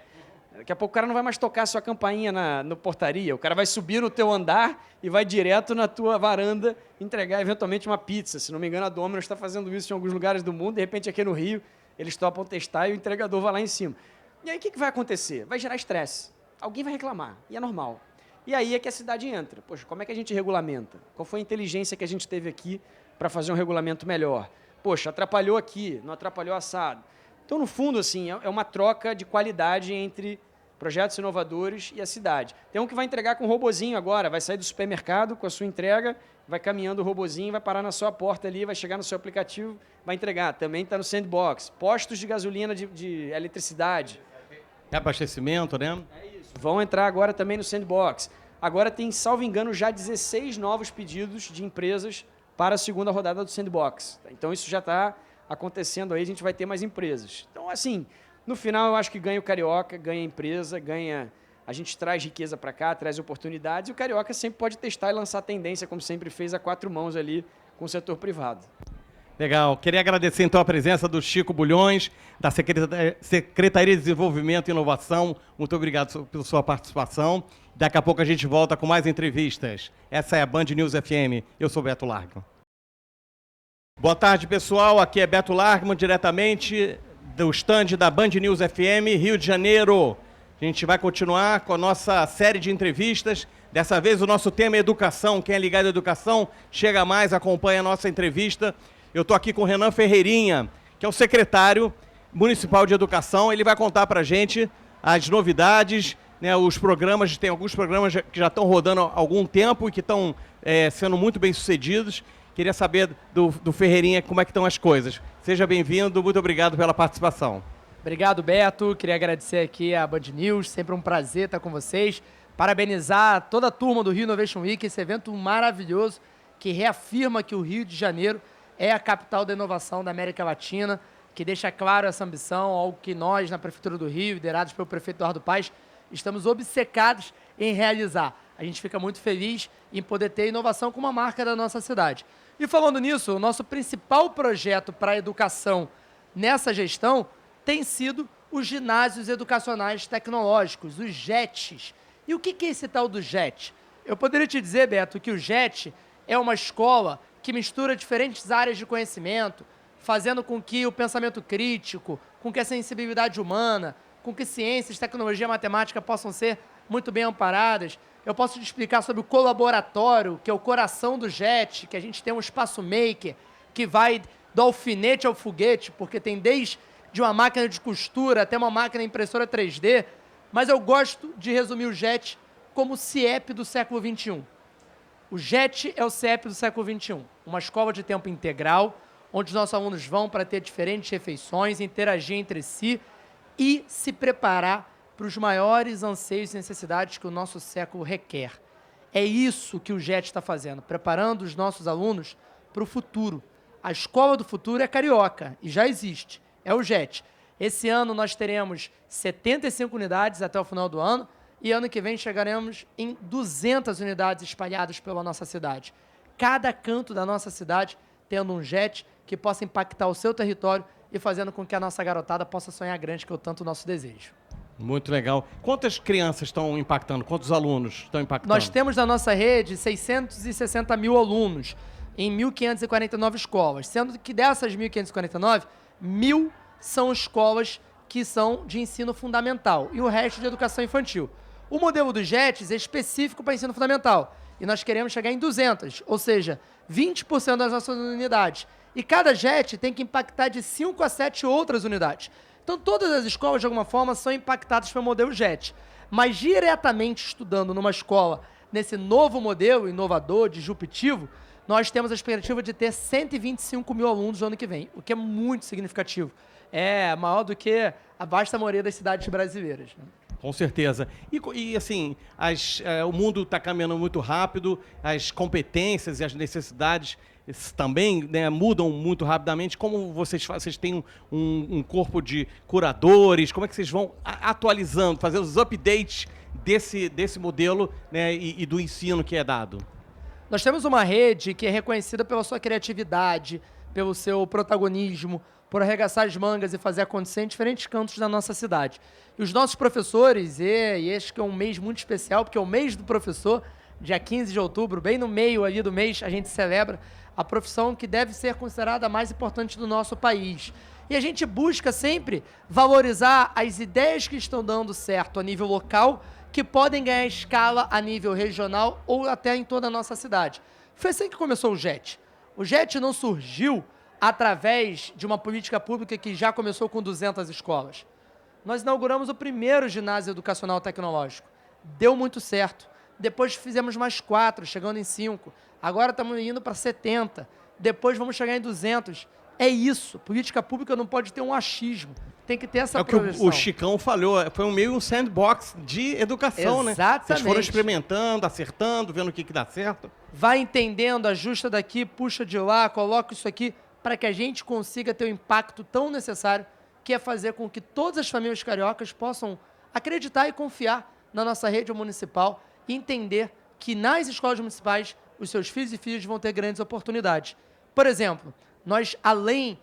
Daqui a pouco o cara não vai mais tocar a sua campainha na portaria. O cara vai subir no teu andar e vai direto na tua varanda entregar eventualmente uma pizza. Se não me engano, a Domino's está fazendo isso em alguns lugares do mundo. De repente, aqui no Rio, eles topam testar e o entregador vai lá em cima. E aí, o que vai acontecer? Vai gerar estresse. Alguém vai reclamar. E é normal. E aí é que a cidade entra. Poxa, como é que a gente regulamenta? Qual foi a inteligência que a gente teve aqui para fazer um regulamento melhor? Poxa, atrapalhou aqui, não atrapalhou assado. Então, no fundo, assim, é uma troca de qualidade entre projetos inovadores e a cidade. Tem um que vai entregar com um robozinho agora, vai sair do supermercado com a sua entrega, vai caminhando o robozinho, vai parar na sua porta ali, vai chegar no seu aplicativo, vai entregar. Também está no Sandbox. Postos de gasolina de eletricidade. Abastecimento, né? É isso. Vão entrar agora também no Sandbox. Agora tem, salvo engano, já 16 novos pedidos de empresas para a segunda rodada do Sandbox. Então, isso já está acontecendo aí, a gente vai ter mais empresas. Então, assim, no final, eu acho que ganha o carioca, ganha a empresa, a gente traz riqueza para cá, traz oportunidades, e o carioca sempre pode testar e lançar tendência, como sempre fez a 4 mãos ali com o setor privado. Legal. Queria agradecer, então, a presença do Chico Bulhões, da Secretaria de Desenvolvimento e Inovação. Muito obrigado pela sua participação. Daqui a pouco a gente volta com mais entrevistas. Essa é a Band News FM. Eu sou Beto Largman. Boa tarde, pessoal. Aqui é Beto Largman, diretamente do estande da Band News FM, Rio de Janeiro. A gente vai continuar com a nossa série de entrevistas. Dessa vez o nosso tema é educação. Quem é ligado à educação, chega mais, acompanha a nossa entrevista. Eu estou aqui com o Renan Ferreirinha, que é o secretário municipal de educação. Ele vai contar para a gente as novidades, né, os programas. Tem alguns programas que já estão rodando há algum tempo e que estão sendo muito bem sucedidos. Queria saber do Ferreirinha como é que estão as coisas. Seja bem-vindo, muito obrigado pela participação. Obrigado, Beto. Queria agradecer aqui a Band News, sempre um prazer estar com vocês. Parabenizar toda a turma do Rio Innovation Week, esse evento maravilhoso que reafirma que o Rio de Janeiro é a capital da inovação da América Latina, que deixa claro essa ambição, algo que nós, na Prefeitura do Rio, liderados pelo prefeito Eduardo Paes, estamos obcecados em realizar. A gente fica muito feliz em poder ter inovação como uma marca da nossa cidade. E falando nisso, o nosso principal projeto para a educação nessa gestão tem sido os ginásios educacionais tecnológicos, os JETs. E o que é esse tal do JET? Eu poderia te dizer, Beto, que o JET é uma escola que mistura diferentes áreas de conhecimento, fazendo com que o pensamento crítico, com que a sensibilidade humana, com que ciências, tecnologia e matemática possam ser muito bem amparadas. Eu posso te explicar sobre o colaboratório, que é o coração do JET, que a gente tem um espaço maker, que vai do alfinete ao foguete, porque tem desde uma máquina de costura até uma máquina impressora 3D, mas eu gosto de resumir o JET como o CIEP do século XXI. O JET é o CIEP do século XXI, uma escola de tempo integral, onde os nossos alunos vão para ter diferentes refeições, interagir entre si e se preparar para os maiores anseios e necessidades que o nosso século requer. É isso que o JET está fazendo, preparando os nossos alunos para o futuro. A escola do futuro é carioca e já existe, é o JET. Esse ano nós teremos 75 unidades até o final do ano e ano que vem chegaremos em 200 unidades espalhadas pela nossa cidade. Cada canto da nossa cidade tendo um JET que possa impactar o seu território e fazendo com que a nossa garotada possa sonhar grande, que é o tanto nosso desejo. Muito legal. Quantas crianças estão impactando? Quantos alunos estão impactando? Nós temos na nossa rede 660 mil alunos em 1.549 escolas, sendo que dessas 1.549, 1.000 são escolas que são de ensino fundamental e o resto de educação infantil. O modelo dos JETs é específico para ensino fundamental e nós queremos chegar em 200, ou seja, 20% das nossas unidades. E cada JET tem que impactar de 5 a 7 outras unidades. Então, todas as escolas, de alguma forma, são impactadas pelo modelo JET. Mas, diretamente estudando numa escola, nesse novo modelo inovador, disruptivo, nós temos a expectativa de ter 125 mil alunos no ano que vem, o que é muito significativo. É maior do que a vasta maioria das cidades brasileiras, né? Com certeza. E assim, o mundo está caminhando muito rápido, as competências e as necessidades também, né, mudam muito rapidamente. Como vocês têm um corpo de curadores, como é que vocês vão atualizando, fazendo os updates desse modelo, né, e do ensino que é dado? Nós temos uma rede que é reconhecida pela sua criatividade, pelo seu protagonismo, por arregaçar as mangas e fazer acontecer em diferentes cantos da nossa cidade. E os nossos professores, e este que é um mês muito especial, porque é o mês do professor, dia 15 de outubro, bem no meio ali do mês, a gente celebra a profissão que deve ser considerada a mais importante do nosso país. E a gente busca sempre valorizar as ideias que estão dando certo a nível local, que podem ganhar escala a nível regional ou até em toda a nossa cidade. Foi assim que começou o JET. O JET não surgiu através de uma política pública que já começou com 200 escolas. Nós inauguramos o primeiro ginásio educacional tecnológico. Deu muito certo. Depois fizemos mais 4, chegando em 5. Agora estamos indo para 70. Depois vamos chegar em 200. É isso. Política pública não pode ter um achismo. Tem que ter essa projeção. É o que o Chicão falou. Foi meio um sandbox de educação, né? Exatamente. Vocês foram experimentando, acertando, vendo o que dá certo. Vai entendendo, ajusta daqui, puxa de lá, coloca isso aqui, para que a gente consiga ter o impacto tão necessário, que é fazer com que todas as famílias cariocas possam acreditar e confiar na nossa rede municipal e entender que nas escolas municipais os seus filhos e filhas vão ter grandes oportunidades. Por exemplo, nós, além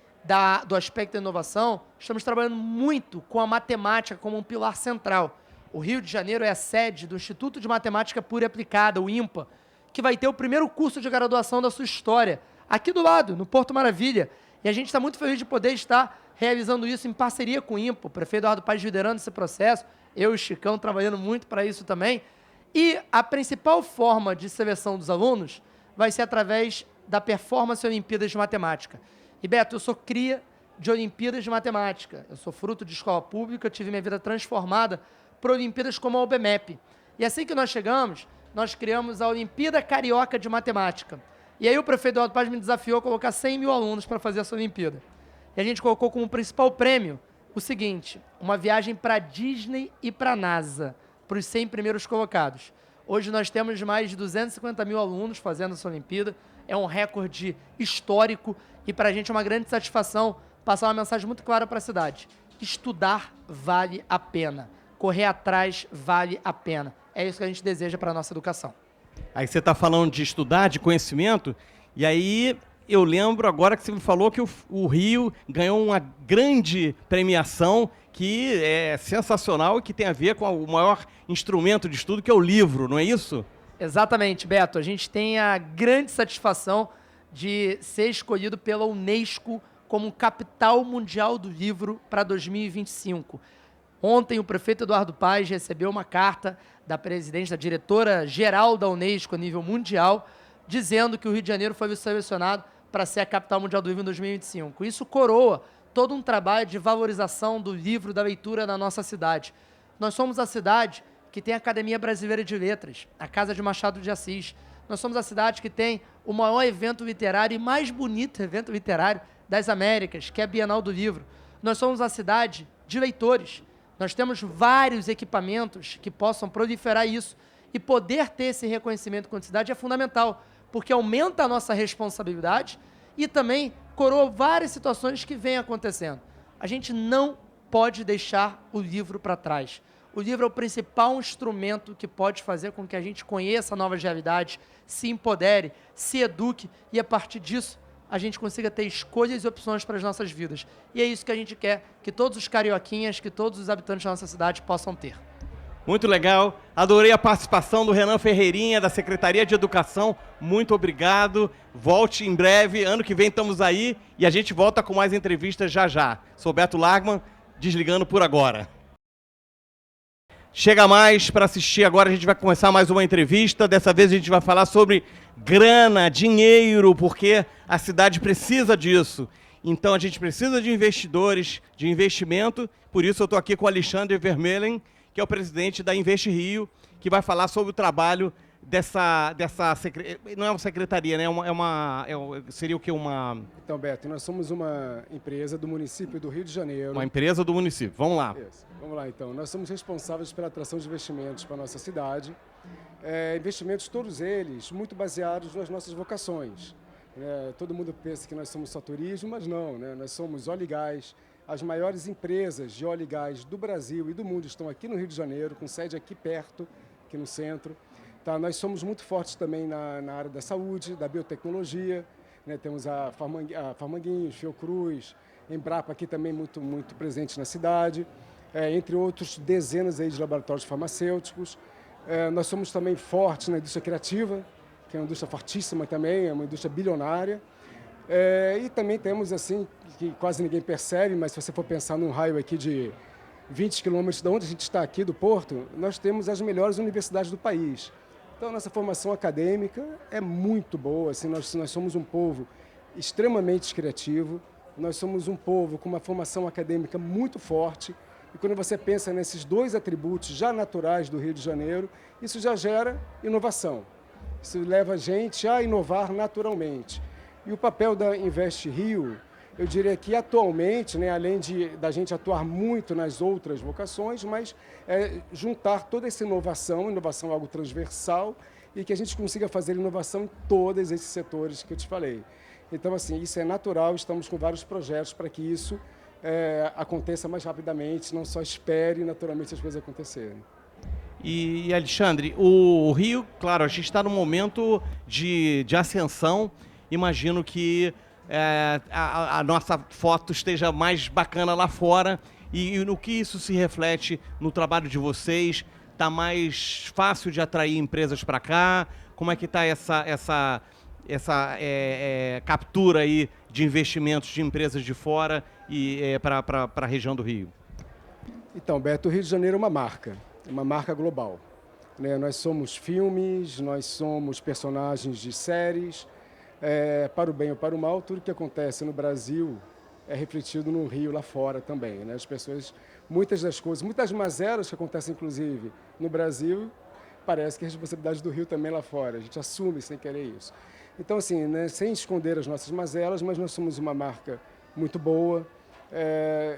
do aspecto da inovação, estamos trabalhando muito com a matemática como um pilar central. O Rio de Janeiro é a sede do Instituto de Matemática Pura e Aplicada, o IMPA, que vai ter o primeiro curso de graduação da sua história, aqui do lado, no Porto Maravilha. E a gente está muito feliz de poder estar realizando isso em parceria com o IMPA, o prefeito Eduardo Paes liderando esse processo, eu e o Chicão trabalhando muito para isso também. E a principal forma de seleção dos alunos vai ser através da Performance Olimpíadas de Matemática. E, Beto, eu sou cria de Olimpíadas de Matemática. Eu sou fruto de escola pública, eu tive minha vida transformada por Olimpíadas como a UBMEP. E assim que nós chegamos, nós criamos a Olimpíada Carioca de Matemática. E aí o prefeito Eduardo Paes me desafiou a colocar 100 mil alunos para fazer essa Olimpíada. E a gente colocou como principal prêmio o seguinte: uma viagem para Disney e para a NASA, para os 100 primeiros colocados. Hoje nós temos mais de 250 mil alunos fazendo essa Olimpíada. É um recorde histórico e para a gente é uma grande satisfação passar uma mensagem muito clara para a cidade. Estudar vale a pena. Correr atrás vale a pena. É isso que a gente deseja para a nossa educação. Aí você está falando de estudar, de conhecimento, e aí eu lembro agora que você me falou que o Rio ganhou uma grande premiação que é sensacional e que tem a ver com o maior instrumento de estudo, que é o livro, não é isso? Exatamente, Beto. A gente tem a grande satisfação de ser escolhido pela Unesco como capital mundial do livro para 2025. Ontem, o prefeito Eduardo Paes recebeu uma carta da presidente, da diretora-geral da Unesco a nível mundial, dizendo que o Rio de Janeiro foi selecionado para ser a capital mundial do livro em 2025. Isso coroa todo um trabalho de valorização do livro, da leitura na nossa cidade. Nós somos a cidade que tem a Academia Brasileira de Letras, a Casa de Machado de Assis. Nós somos a cidade que tem o maior evento literário e mais bonito evento literário das Américas, que é a Bienal do Livro. Nós somos a cidade de leitores. Nós temos vários equipamentos que possam proliferar isso. E poder ter esse reconhecimento como cidade é fundamental, porque aumenta a nossa responsabilidade e também coroa várias situações que vêm acontecendo. A gente não pode deixar o livro para trás. O livro é o principal instrumento que pode fazer com que a gente conheça novas realidades, se empodere, se eduque e, a partir disso, a gente consiga ter escolhas e opções para as nossas vidas. E é isso que a gente quer que todos os carioquinhas, que todos os habitantes da nossa cidade possam ter. Muito legal. Adorei a participação do Renan Ferreirinha, da Secretaria de Educação. Muito obrigado. Volte em breve. Ano que vem estamos aí e a gente volta com mais entrevistas já já. Sou Beto Lagman, desligando por agora. Chega mais para assistir agora, a gente vai começar mais uma entrevista. Dessa vez a gente vai falar sobre grana, dinheiro, porque a cidade precisa disso. Então a gente precisa de investidores, de investimento. Por isso eu estou aqui com o Alexandre Vermeulen, que é o presidente da Invest Rio, que vai falar sobre o trabalho dessa não é uma secretaria, né? Seria o que? Então, Beto, nós somos uma empresa do município do Rio de Janeiro. Uma empresa do município. Vamos lá. Isso. Vamos lá, então. Nós somos responsáveis pela atração de investimentos para a nossa cidade. Investimentos, todos eles, muito baseados nas nossas vocações. Todo mundo pensa que nós somos só turismo, mas não, né? Nós somos óleo e gás. As maiores empresas de óleo e gás do Brasil e do mundo estão aqui no Rio de Janeiro, com sede aqui perto, aqui no centro. Tá, nós somos muito fortes também na área da saúde, da biotecnologia, né? Temos a Farmanguinhos, Fiocruz, Embrapa aqui também muito presente na cidade, entre outros dezenas aí de laboratórios farmacêuticos. Nós somos também fortes na indústria criativa, que é uma indústria fortíssima também, é uma indústria bilionária. E também temos, assim, que quase ninguém percebe, mas se você for pensar num raio aqui de 20 quilômetros de onde a gente está aqui, do Porto, nós temos as melhores universidades do país. Então, nossa formação acadêmica é muito boa. Assim, nós somos um povo extremamente criativo, nós somos um povo com uma formação acadêmica muito forte. E quando você pensa nesses dois atributos já naturais do Rio de Janeiro, isso já gera inovação. Isso leva a gente a inovar naturalmente. E o papel da Invest Rio, eu diria que atualmente, né, além da gente atuar muito nas outras vocações, mas juntar toda essa inovação é algo transversal, e que a gente consiga fazer inovação em todos esses setores que eu te falei. Então, assim, isso é natural, estamos com vários projetos para que isso aconteça mais rapidamente, não só espere naturalmente as coisas acontecerem. E Alexandre, o Rio, claro, a gente está num momento de ascensão. Imagino que a nossa foto esteja mais bacana lá fora. E no que isso se reflete no trabalho de vocês? Está mais fácil de atrair empresas para cá? Como é que está essa captura aí de investimentos de empresas de fora e para a região do Rio? Então, Beto, o Rio de Janeiro é uma marca global, né? Nós somos filmes, nós somos personagens de séries. Para o bem ou para o mal, tudo que acontece no Brasil é refletido no Rio lá fora também, né? As pessoas, muitas mazelas que acontecem, inclusive, no Brasil, parece que é responsabilidade do Rio também lá fora. A gente assume sem querer isso. Então, assim, né, sem esconder as nossas mazelas, mas nós somos uma marca muito boa.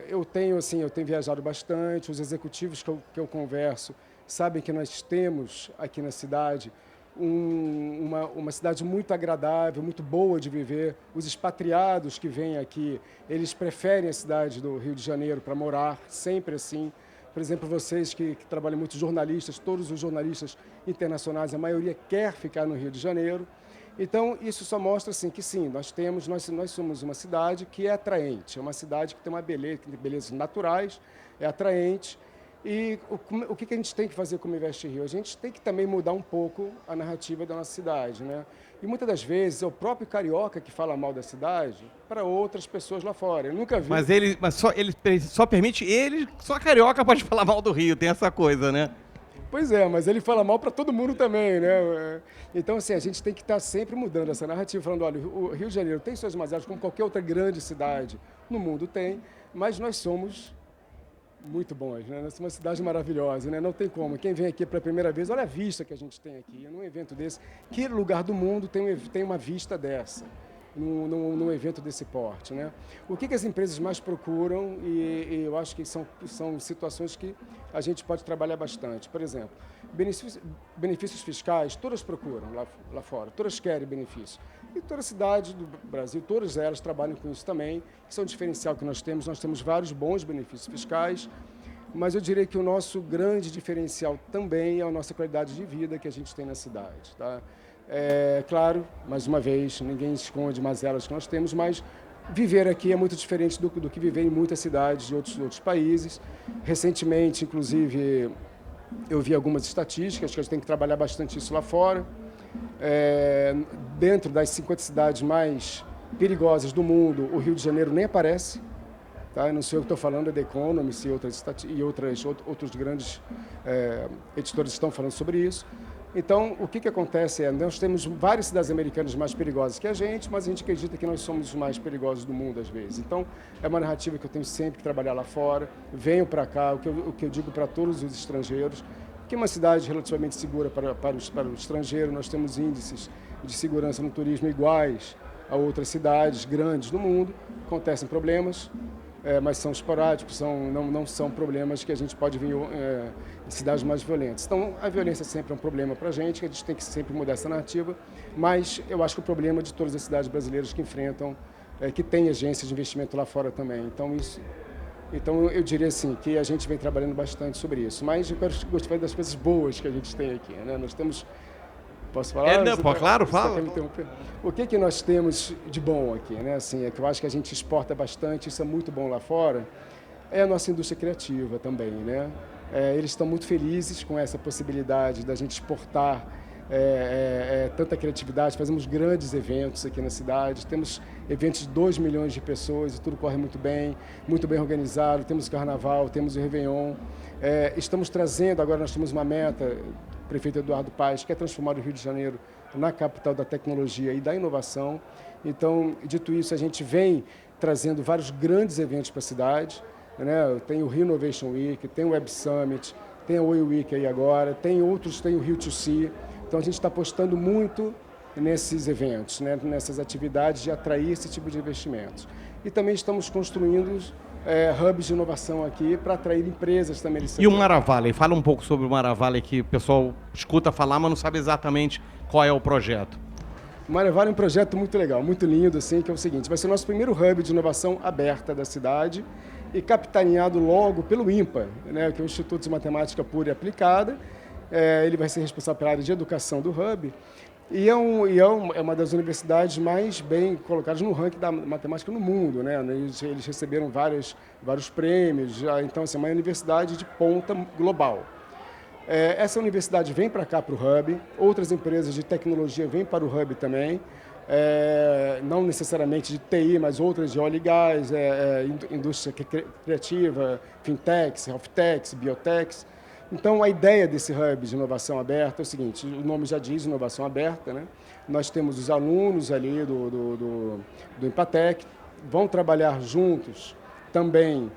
Eu tenho viajado bastante, os executivos que eu converso sabem que nós temos aqui na cidade uma cidade muito agradável, muito boa de viver. Os expatriados que vêm aqui, eles preferem a cidade do Rio de Janeiro para morar, sempre assim. Por exemplo, vocês que trabalham muito, jornalistas, todos os jornalistas internacionais, a maioria quer ficar no Rio de Janeiro. Então, isso só mostra assim, que sim, nós somos uma cidade que é atraente, é uma cidade que tem belezas naturais, é atraente. E o que a gente tem que fazer como Invest Rio? A gente tem que também mudar um pouco a narrativa da nossa cidade, né? E muitas das vezes é o próprio carioca que fala mal da cidade para outras pessoas lá fora. Eu nunca vi. Mas ele só permite só carioca pode falar mal do Rio, tem essa coisa, né? Pois é, mas ele fala mal para todo mundo também, né? Então, assim, a gente tem que estar sempre mudando essa narrativa, falando, olha, o Rio de Janeiro tem suas mazelas, como qualquer outra grande cidade no mundo tem, mas nós somos muito bons, né? Nós somos uma cidade maravilhosa, né? Não tem como. Quem vem aqui pela primeira vez, olha a vista que a gente tem aqui, num evento desse. Que lugar do mundo tem uma vista dessa? Num evento desse porte, né? O que as empresas mais procuram, e eu acho que são situações que a gente pode trabalhar bastante. Por exemplo, benefícios fiscais, todas procuram lá fora, todas querem benefícios. E toda cidade do Brasil, todas elas trabalham com isso também. Isso é um diferencial que nós temos vários bons benefícios fiscais, mas eu diria que o nosso grande diferencial também é a nossa qualidade de vida que a gente tem na cidade, tá? Claro, mais uma vez, ninguém esconde mazelas que nós temos, mas viver aqui é muito diferente do que viver em muitas cidades de outros países. Recentemente, inclusive, eu vi algumas estatísticas que a gente tem que trabalhar bastante isso lá fora. Dentro das 50 cidades mais perigosas do mundo, o Rio de Janeiro nem aparece. Tá? Não sei o que estou falando, é The Economist e outros grandes editores estão falando sobre isso. Então, o que acontece nós temos várias cidades americanas mais perigosas que a gente, mas a gente acredita que nós somos os mais perigosos do mundo, às vezes. Então, é uma narrativa que eu tenho sempre que trabalhar lá fora. Venho para cá, o que eu digo para todos os estrangeiros, que é uma cidade relativamente segura para o estrangeiro. Nós temos índices de segurança no turismo iguais a outras cidades grandes do mundo. Acontecem problemas, mas são esporádicos, não são problemas que a gente pode ver em cidades mais violentas. Então, a violência sempre é um problema para a gente tem que sempre mudar essa narrativa, mas eu acho que o problema de todas as cidades brasileiras que enfrentam, que tem agências de investimento lá fora também. Então, eu diria assim, que a gente vem trabalhando bastante sobre isso, mas eu gosto de falar das coisas boas que a gente tem aqui, né? Nós temos... Posso falar? Claro, fala. O que nós temos de bom aqui, né? Assim, que eu acho que a gente exporta bastante, isso é muito bom lá fora, é a nossa indústria criativa também, né? Eles estão muito felizes com essa possibilidade da gente exportar tanta criatividade. Fazemos grandes eventos aqui na cidade, temos eventos de 2 milhões de pessoas e tudo corre muito bem organizado, temos o Carnaval, temos o Réveillon. Estamos trazendo, agora nós temos uma meta, o prefeito Eduardo Paes, que é transformar o Rio de Janeiro na capital da tecnologia e da inovação. Então, dito isso, a gente vem trazendo vários grandes eventos para a cidade, né? Tem o Rio Innovation Week, tem o Web Summit, tem a Oi Week aí agora, tem o Rio 2C. Então, a gente está apostando muito nesses eventos, né? Nessas atividades de atrair esse tipo de investimentos. E também estamos construindo hubs de inovação aqui para atrair empresas também. E o Maravale? Fala um pouco sobre o Maravale, que o pessoal escuta falar, mas não sabe exatamente qual é o projeto. O Maravale é um projeto muito legal, muito lindo, assim, que é o seguinte, vai ser o nosso primeiro hub de inovação aberta da cidade e capitaneado logo pelo INPA, né, que é o Instituto de Matemática Pura e Aplicada. Ele vai ser responsável pela área de educação do hub e é uma das universidades mais bem colocadas no ranking da matemática no mundo, né? Eles receberam vários prêmios, então assim, é uma universidade de ponta global. Essa universidade vem para cá, para o hub, outras empresas de tecnologia vêm para o hub também, não necessariamente de TI, mas outras de óleo e gás, indústria criativa, fintechs, healthtechs, biotechs. Então, a ideia desse hub de inovação aberta é o seguinte, o nome já diz inovação aberta, né? Nós temos os alunos ali do Empatec, vão trabalhar juntos também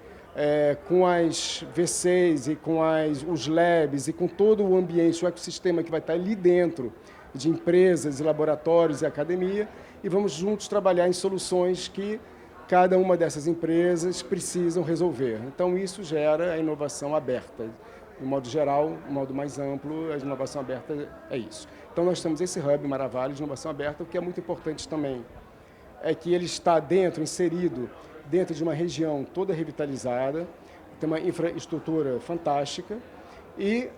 com as VCs e com os labs e com todo o ambiente, o ecossistema que vai estar ali dentro de empresas, laboratórios e academia, e vamos juntos trabalhar em soluções que cada uma dessas empresas precisam resolver. Então, isso gera a inovação aberta. De um modo geral, de um modo mais amplo, a inovação aberta é isso. Então, nós temos esse hub Maravale de inovação aberta, o que é muito importante também é que ele está inserido dentro de uma região toda revitalizada, tem uma infraestrutura fantástica E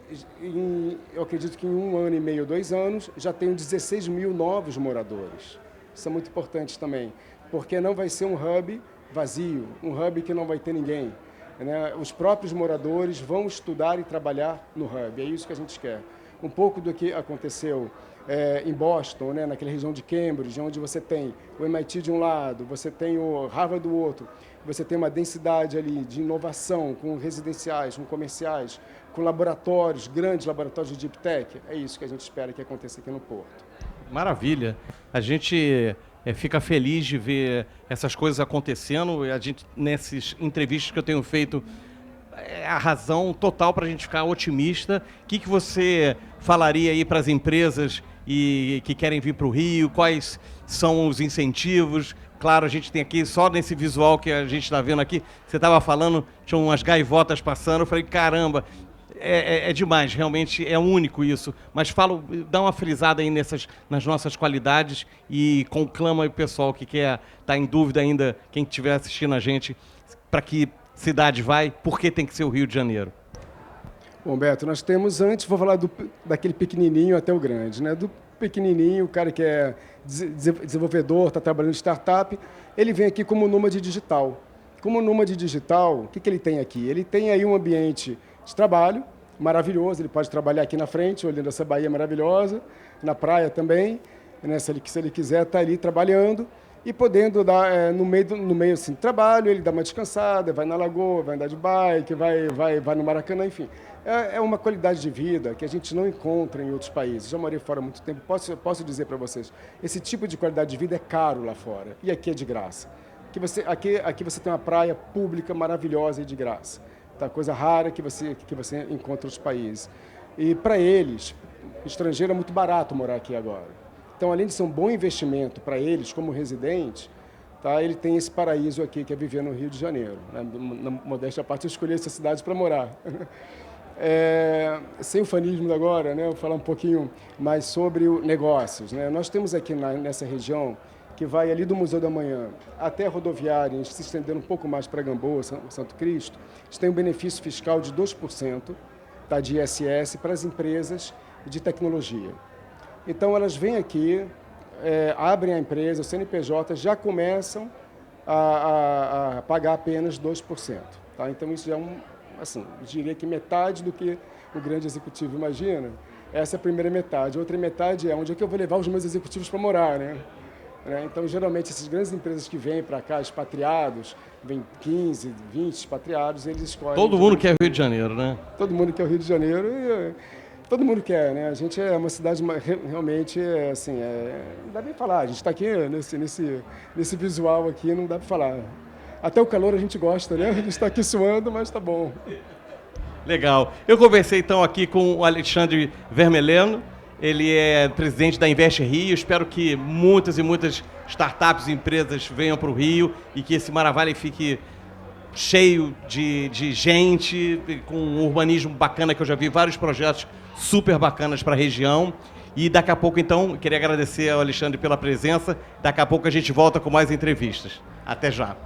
eu acredito que em 1 ano e meio, 2 anos, já tenho 16 mil novos moradores. Isso é muito importante também, porque não vai ser um hub vazio, um hub que não vai ter ninguém, né? Os próprios moradores vão estudar e trabalhar no hub, é isso que a gente quer. Um pouco do que aconteceu em Boston, né, naquela região de Cambridge, onde você tem o MIT de um lado, você tem o Harvard do outro, você tem uma densidade ali de inovação com residenciais, com comerciais, com laboratórios, grandes laboratórios de Deep Tech. É isso que a gente espera que aconteça aqui no Porto. Maravilha. A gente fica feliz de ver essas coisas acontecendo. A gente, nessas entrevistas que eu tenho feito, é a razão total para a gente ficar otimista. O que você falaria aí para as empresas que querem vir para o Rio? Quais são os incentivos? Claro, a gente tem aqui, só nesse visual que a gente está vendo aqui, você estava falando, tinha umas gaivotas passando, eu falei, caramba, é demais, realmente é único isso. Mas dá uma frisada aí nas nossas qualidades e conclama o pessoal que quer estar em dúvida ainda, quem estiver assistindo a gente, para que cidade vai, por que tem que ser o Rio de Janeiro? Bom, Beto, nós temos antes, vou falar daquele pequenininho até o grande, né? Do pequenininho, o cara que é desenvolvedor, está trabalhando em startup, ele vem aqui como nômade digital. Como nômade digital, o que ele tem aqui? Ele tem aí um ambiente de trabalho maravilhoso, ele pode trabalhar aqui na frente, olhando essa Bahia maravilhosa, na praia também, né? Se ele quiser estar ali trabalhando e podendo dar, no meio assim, do trabalho, ele dá uma descansada, vai na lagoa, vai andar de bike, vai no Maracanã, enfim. É uma qualidade de vida que a gente não encontra em outros países. Já morei fora há muito tempo, posso dizer para vocês, esse tipo de qualidade de vida é caro lá fora, e aqui é de graça. Aqui você tem uma praia pública maravilhosa e de graça. Tá? Coisa rara que você encontra em outros países. E para eles, estrangeiro é muito barato morar aqui agora. Então, além de ser um bom investimento para eles, como residentes, tá? Ele tem esse paraíso aqui, que é viver no Rio de Janeiro. Né? Na modéstia à parte, eu escolhi essa cidade para morar. Sem ufanismo agora, né? Eu vou falar um pouquinho mais sobre negócios. Né? Nós temos aqui nessa região, que vai ali do Museu da Manhã até a rodoviária, se estendendo um pouco mais para Gamboa, Santo Cristo, a gente tem um benefício fiscal de 2%, tá, de ISS para as empresas de tecnologia. Então, elas vêm aqui, abrem a empresa, o CNPJ, já começam a pagar apenas 2%. Tá? Então, isso já é assim, eu diria que metade do que o grande executivo imagina. Essa é a primeira metade. A outra metade é onde é que eu vou levar os meus executivos para morar, né? Então, geralmente, essas grandes empresas que vêm para cá, expatriados, vêm 15, 20 expatriados, eles escolhem... Todo mundo quer Rio de Janeiro, né? Todo mundo quer o Rio de Janeiro e todo mundo quer, né? A gente é uma cidade realmente, assim, não dá nem falar. A gente está aqui nesse visual aqui, não dá para falar. Até o calor a gente gosta, né? A gente está aqui suando, mas tá bom. Legal. Eu conversei, então, aqui com o Alexandre Vermeleno. Ele é presidente da Invest Rio. Espero que muitas e muitas startups e empresas venham para o Rio e que esse Maravilha fique cheio de gente, com um urbanismo bacana, que eu já vi vários projetos super bacanas para a região. E daqui a pouco, então, eu queria agradecer ao Alexandre pela presença. Daqui a pouco a gente volta com mais entrevistas. Até já.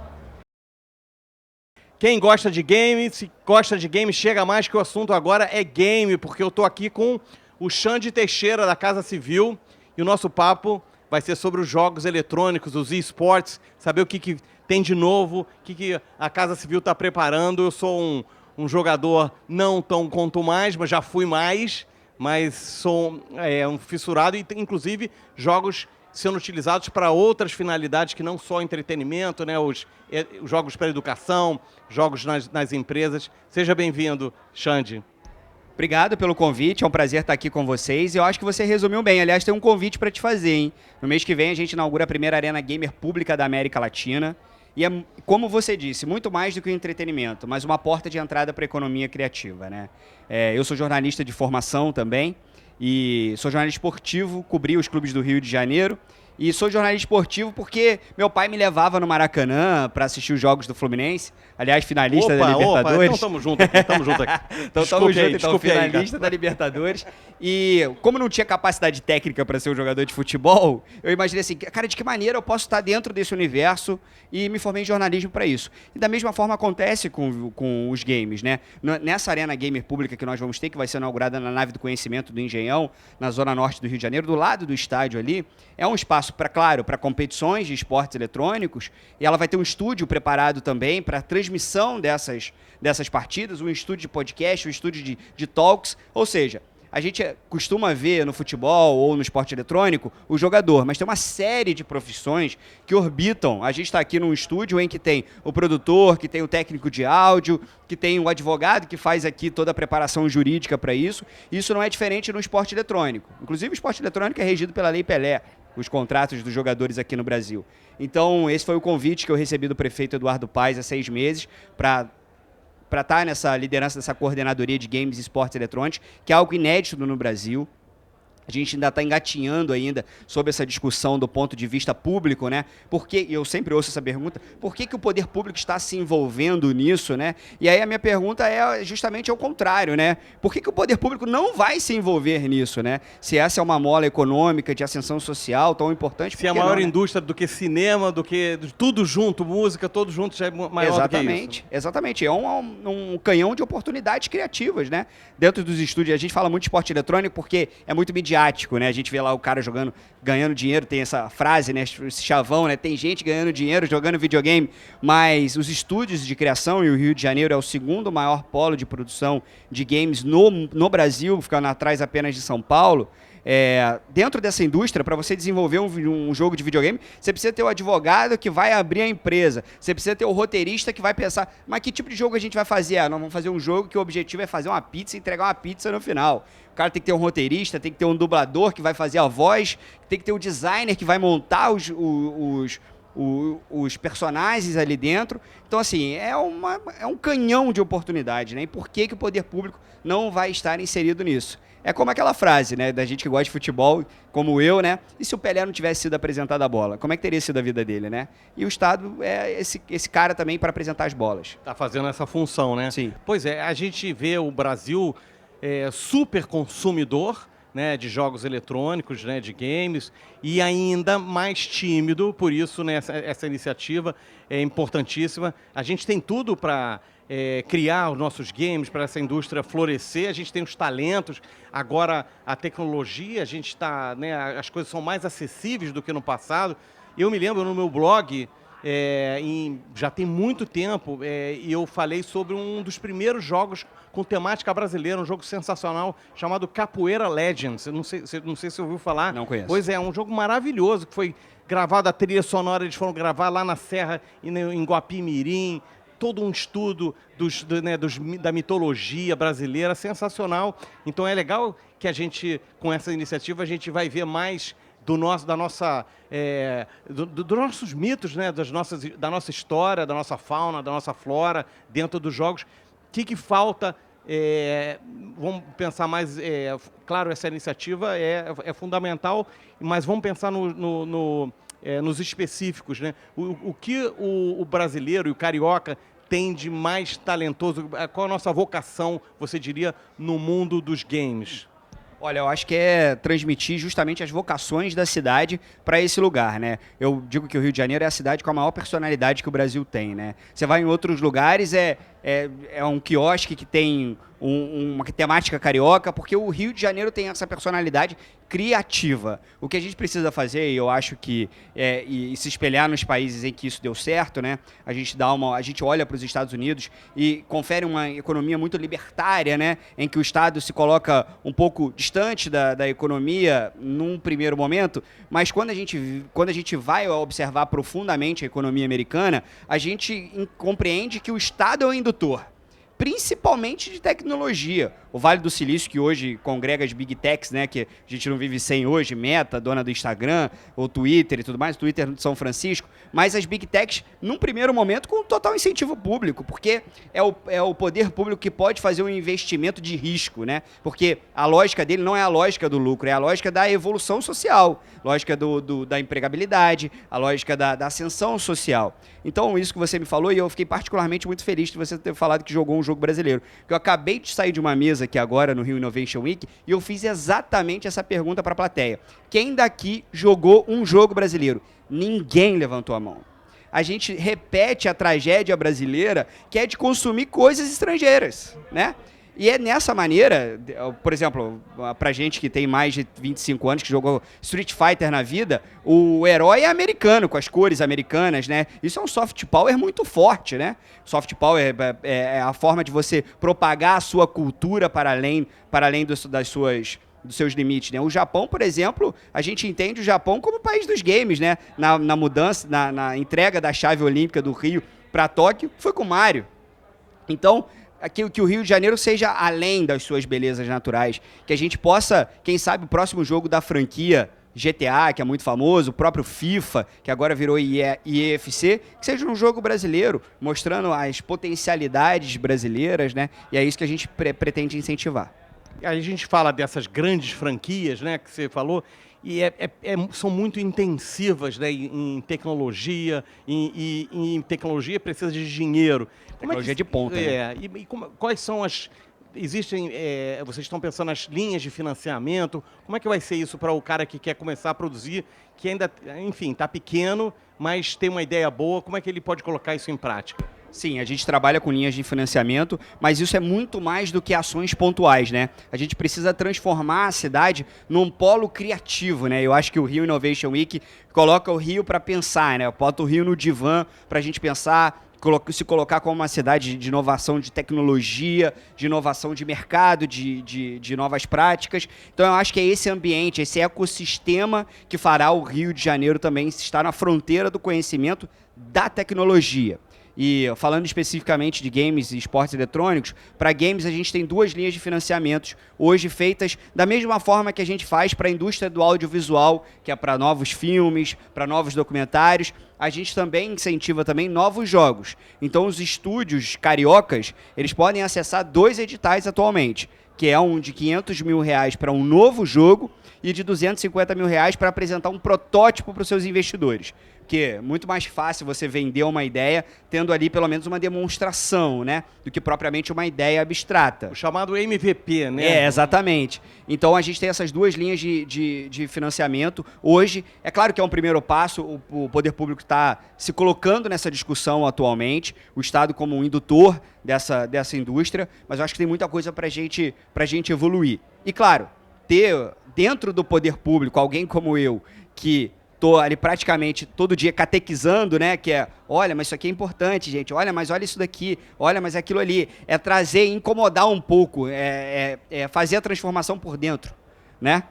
Quem gosta de game, se gosta de game, chega mais, que o assunto agora é game, porque eu estou aqui com o Xande Teixeira, da Casa Civil, e o nosso papo vai ser sobre os jogos eletrônicos, os esportes, saber o que tem de novo, o que a Casa Civil está preparando. Eu sou um jogador não tão quanto mais, mas já fui mais, mas sou um fissurado, e inclusive jogos sendo utilizados para outras finalidades que não só entretenimento, né? Os jogos para educação, jogos nas empresas. Seja bem-vindo, Xande. Obrigado pelo convite, é um prazer estar aqui com vocês. Eu acho que você resumiu bem. Aliás, tem um convite para te fazer, hein? No mês que vem a gente inaugura a primeira arena gamer pública da América Latina. E é, como você disse, muito mais do que o entretenimento, mas uma porta de entrada para a economia criativa, né? Eu sou jornalista de formação também, e sou jornalista esportivo, cobri os clubes do Rio de Janeiro, E sou jornalista esportivo porque meu pai me levava no Maracanã para assistir os jogos do Fluminense. Aliás, finalista da Libertadores. Então estamos juntos aqui, estamos juntos aqui. Então estamos juntos, então, finalista da Libertadores. E como não tinha capacidade técnica para ser um jogador de futebol, eu imaginei assim, cara, de que maneira eu posso estar dentro desse universo, e me formei em jornalismo para isso. E da mesma forma acontece com os games, né? Nessa arena gamer pública que nós vamos ter, que vai ser inaugurada na Nave do Conhecimento do Engenhão, na zona norte do Rio de Janeiro, do lado do estádio ali, é um espaço, para competições de esportes eletrônicos, e ela vai ter um estúdio preparado também para transmissão dessas partidas, um estúdio de podcast, um estúdio de talks, ou seja, a gente costuma ver no futebol ou no esporte eletrônico o jogador, mas tem uma série de profissões que orbitam. A gente está aqui num estúdio em que tem o produtor, que tem o técnico de áudio, que tem o advogado que faz aqui toda a preparação jurídica para isso. Isso não é diferente no esporte eletrônico. Inclusive, o esporte eletrônico é regido pela Lei Pelé, os contratos dos jogadores aqui no Brasil. Então, esse foi o convite que eu recebi do prefeito Eduardo Paes há 6 meses para estar nessa liderança dessa coordenadoria de games e esportes eletrônicos, que é algo inédito no Brasil. A gente ainda está engatinhando ainda sobre essa discussão do ponto de vista público, né? Porque, eu sempre ouço essa pergunta, por que o poder público está se envolvendo nisso, né? E aí a minha pergunta é justamente ao contrário, né? Por que o poder público não vai se envolver nisso, né? Se essa é uma mola econômica de ascensão social tão importante... Se é a maior indústria do que cinema, do que tudo junto, música, tudo junto, já é maior do que isso. Exatamente. É um canhão de oportunidades criativas, né? Dentro dos estúdios, a gente fala muito de esporte eletrônico porque é muito mediático, né? A gente vê lá o cara ganhando dinheiro, tem essa frase, né? Esse chavão, né? Tem gente ganhando dinheiro jogando videogame, mas os estúdios de criação, e o Rio de Janeiro é o segundo maior polo de produção de games no Brasil, ficando atrás apenas de São Paulo. Dentro dessa indústria, para você desenvolver um jogo de videogame, você precisa ter o advogado que vai abrir a empresa, você precisa ter o roteirista que vai pensar, mas que tipo de jogo a gente vai fazer? Nós vamos fazer um jogo que o objetivo é fazer uma pizza e entregar uma pizza no final. O cara tem que ter um roteirista, tem que ter um dublador que vai fazer a voz, tem que ter o designer que vai montar os personagens ali dentro. Então, assim, é um canhão de oportunidade, né? E por que o poder público não vai estar inserido nisso? É como aquela frase, né, da gente que gosta de futebol, como eu, né? E se o Pelé não tivesse sido apresentado a bola? Como é que teria sido a vida dele, né? E o Estado é esse cara também para apresentar as bolas. Está fazendo essa função, né? Sim. Pois é, a gente vê o Brasil super consumidor, né, de jogos eletrônicos, né, de games, e ainda mais tímido, por isso, né, essa iniciativa é importantíssima. A gente tem tudo para criar os nossos games, para essa indústria florescer, a gente tem os talentos, agora a tecnologia, a gente está, né, as coisas são mais acessíveis do que no passado. Eu me lembro no meu blog, já tem muito tempo, e eu falei sobre um dos primeiros jogos com temática brasileira, um jogo sensacional chamado Capoeira Legends. Eu não sei se você ouviu falar. Não conheço. Pois é, um jogo maravilhoso que foi gravado, a trilha sonora eles foram gravar lá na Serra, em Guapimirim, todo um estudo da mitologia brasileira, sensacional. Então é legal que a gente, com essa iniciativa, a gente vai ver mais dos nossos mitos, né? Da nossa história, da nossa fauna, da nossa flora, dentro dos jogos. O que falta? Vamos pensar mais... claro, essa iniciativa é fundamental, mas vamos pensar nos específicos, né? O que o brasileiro e o carioca tem de mais talentoso? Qual a nossa vocação, você diria, no mundo dos games? Olha, eu acho que é transmitir justamente as vocações da cidade para esse lugar, né? Eu digo que o Rio de Janeiro é a cidade com a maior personalidade que o Brasil tem, né? Você vai em outros lugares, é um quiosque que tem uma temática carioca, porque o Rio de Janeiro tem essa personalidade criativa. O que a gente precisa fazer, e eu acho que e se espelhar nos países em que isso deu certo, né? A gente olha para os Estados Unidos e confere uma economia muito libertária, né? Em que o Estado se coloca um pouco distante da economia num primeiro momento, mas quando a gente vai observar profundamente a economia americana, a gente compreende que o Estado é o indutor, principalmente de tecnologia. o Vale do Silício, que hoje congrega as Big Techs, né, que a gente não vive sem hoje, Meta, dona do Instagram, ou Twitter e tudo mais, Twitter de São Francisco, mas as Big Techs, num primeiro momento, com total incentivo público, porque é o poder público que pode fazer um investimento de risco, né? Porque a lógica dele não é a lógica do lucro, é a lógica da evolução social, lógica da empregabilidade, a lógica da ascensão social. Então, isso que você me falou, e eu fiquei particularmente muito feliz de você ter falado que jogou um jogo brasileiro. Porque eu acabei de sair de uma mesa aqui agora no Rio Innovation Week e eu fiz exatamente essa pergunta para a plateia. Quem daqui jogou um jogo brasileiro? Ninguém levantou a mão. A gente repete a tragédia brasileira, que é de consumir coisas estrangeiras, né? E é nessa maneira, por exemplo, pra gente que tem mais de 25 anos, que jogou Street Fighter na vida, o herói é americano, com as cores americanas, né? Isso é um soft power muito forte, né? Soft power é a forma de você propagar a sua cultura para além dos seus limites, né? O Japão, por exemplo, a gente entende o Japão como o país dos games, né? Na mudança, na entrega da chave olímpica do Rio para Tóquio, foi com o Mario. Então, que o Rio de Janeiro seja além das suas belezas naturais, que a gente possa, quem sabe, o próximo jogo da franquia GTA, que é muito famoso, o próprio FIFA, que agora virou IEFC, que seja um jogo brasileiro, mostrando as potencialidades brasileiras, né? E é isso que a gente pretende incentivar. A gente fala dessas grandes franquias, né, que você falou, e são muito intensivas, né, em tecnologia, e em tecnologia precisa de dinheiro. Tecnologia de ponta, né? Quais são existem, vocês estão pensando nas linhas de financiamento, como é que vai ser isso para o cara que quer começar a produzir, que ainda, enfim, está pequeno, mas tem uma ideia boa, como é que ele pode colocar isso em prática? Sim, a gente trabalha com linhas de financiamento, mas isso é muito mais do que ações pontuais, né? A gente precisa transformar a cidade num polo criativo, né? Eu acho que o Rio Innovation Week coloca o Rio para pensar, né? Bota o Rio no divã para a gente pensar, se colocar como uma cidade de inovação de tecnologia, de inovação de mercado, de novas práticas. Então eu acho que é esse ambiente, esse ecossistema que fará o Rio de Janeiro também estar na fronteira do conhecimento da tecnologia. E falando especificamente de games e esportes eletrônicos, para games a gente tem 2 linhas de financiamentos, hoje feitas da mesma forma que a gente faz para a indústria do audiovisual, que é para novos filmes, para novos documentários. A gente também incentiva também novos jogos. Então os estúdios cariocas, eles podem acessar 2 editais atualmente, que é um de R$500 mil para um novo jogo e de R$250 mil para apresentar um protótipo para os seus investidores. Porque é muito mais fácil você vender uma ideia tendo ali pelo menos uma demonstração, né? Do que propriamente uma ideia abstrata. O chamado MVP, né? É, exatamente. Então a gente tem essas 2 linhas de financiamento. Hoje, é claro que é um primeiro passo, o poder público está se colocando nessa discussão atualmente, o Estado como um indutor dessa indústria, mas eu acho que tem muita coisa para a gente evoluir. E claro, ter dentro do poder público alguém como eu, que estou ali praticamente todo dia catequizando, né? Que é, olha, mas isso aqui é importante, gente. Olha, mas olha isso daqui. Olha, mas aquilo ali. É trazer, incomodar um pouco. É fazer a transformação por dentro, né?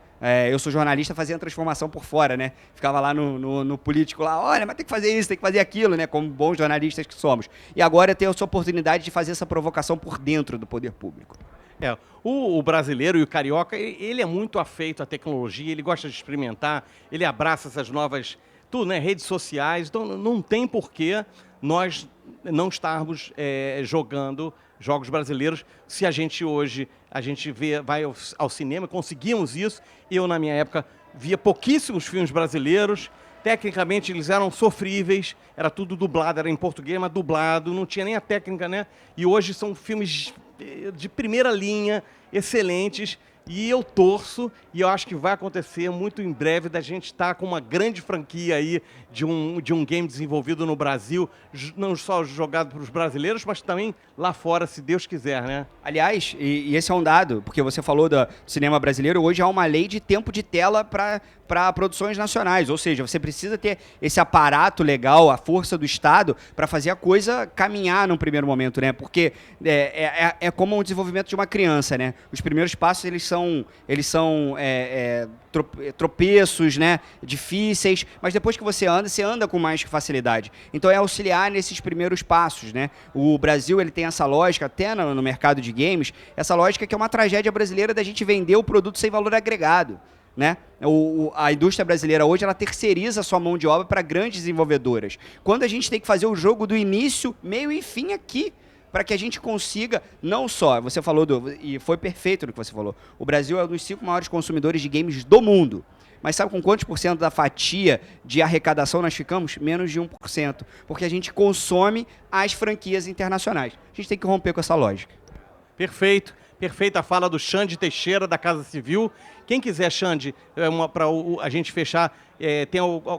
Eu sou jornalista, fazia a transformação por fora, né? Ficava lá no político lá, olha, mas tem que fazer isso, tem que fazer aquilo, né? Como bons jornalistas que somos. E agora eu tenho essa oportunidade de fazer essa provocação por dentro do poder público. O brasileiro e o carioca, ele é muito afeito à tecnologia, ele gosta de experimentar, ele abraça essas novas, tudo, né, redes sociais, então não tem porquê nós não estarmos jogando jogos brasileiros se a gente hoje, vai ao cinema, conseguimos isso. Eu, na minha época, via pouquíssimos filmes brasileiros, tecnicamente eles eram sofríveis, era tudo dublado, era em português, mas dublado, não tinha nem a técnica, né? E hoje são filmes de primeira linha, excelentes, e eu torço, e eu acho que vai acontecer muito em breve, da gente estar com uma grande franquia aí de um game desenvolvido no Brasil, não só jogado para os brasileiros, mas também lá fora, se Deus quiser, né? Aliás, e esse é um dado, porque você falou do cinema brasileiro, hoje há uma lei de tempo de tela para produções nacionais, ou seja, você precisa ter esse aparato legal, a força do Estado, para fazer a coisa caminhar num primeiro momento, né? Porque é como o desenvolvimento de uma criança, né? Os primeiros passos, eles são tropeços, né, difíceis, mas depois que você anda com mais facilidade. Então é auxiliar nesses primeiros passos, né? O Brasil, ele tem essa lógica, até no mercado de games, essa lógica que é uma tragédia brasileira da gente vender o produto sem valor agregado, né? A indústria brasileira hoje, ela terceiriza a sua mão de obra para grandes desenvolvedoras. Quando a gente tem que fazer o jogo do início, meio e fim aqui, para que a gente consiga, não só, você falou, e foi perfeito no que você falou, o Brasil é um dos 5 maiores consumidores de games do mundo. Mas sabe com quantos por cento da fatia de arrecadação nós ficamos? Menos de 1%. Porque a gente consome as franquias internacionais. A gente tem que romper com essa lógica. Perfeito. Perfeita a fala do Xande Teixeira, da Casa Civil. Quem quiser, Xande, para a gente fechar,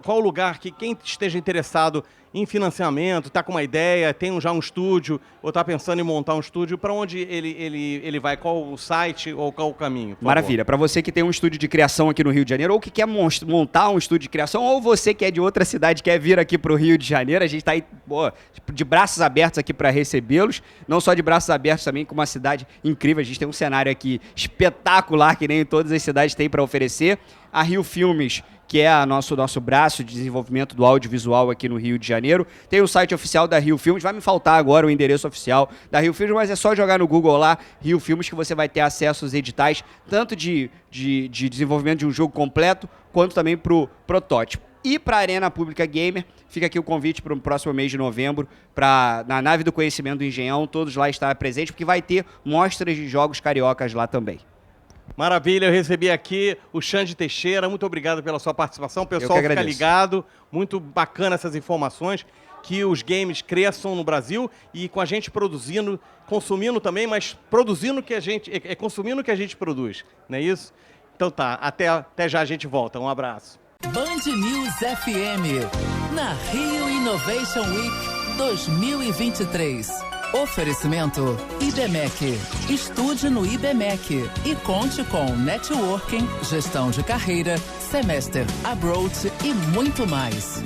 qual o lugar que quem esteja interessado em financiamento, está com uma ideia, tem já um estúdio, ou está pensando em montar um estúdio, para onde ele vai? Qual o site ou qual o caminho? Maravilha. Para você que tem um estúdio de criação aqui no Rio de Janeiro, ou que quer montar um estúdio de criação, ou você que é de outra cidade quer vir aqui para o Rio de Janeiro, a gente está aí de braços abertos aqui para recebê-los. Não só de braços abertos também, com uma cidade incrível. A gente tem um cenário aqui espetacular, que nem todas as cidades têm para oferecer. A Rio Filmes, que é nosso braço de desenvolvimento do audiovisual aqui no Rio de Janeiro. Tem o site oficial da Rio Filmes, vai me faltar agora o endereço oficial da Rio Filmes, mas é só jogar no Google lá, Rio Filmes, que você vai ter acesso aos editais, tanto de desenvolvimento de um jogo completo, quanto também para o protótipo. E para a Arena Pública Gamer, fica aqui o convite para o próximo mês de novembro, na Nave do Conhecimento do Engenhão, todos lá estarem presentes, porque vai ter mostras de jogos cariocas lá também. Maravilha, eu recebi aqui o Xande Teixeira, muito obrigado pela sua participação, o pessoal fica ligado, muito bacana essas informações, que os games cresçam no Brasil e com a gente produzindo, consumindo também, mas produzindo o que a gente, consumindo o que a gente produz, não é isso? Então tá, até já a gente volta, um abraço. Band News FM, na Rio Innovation Week 2023. Oferecimento IBMEC. Estude no IBMEC e conte com networking, gestão de carreira, semester abroad e muito mais.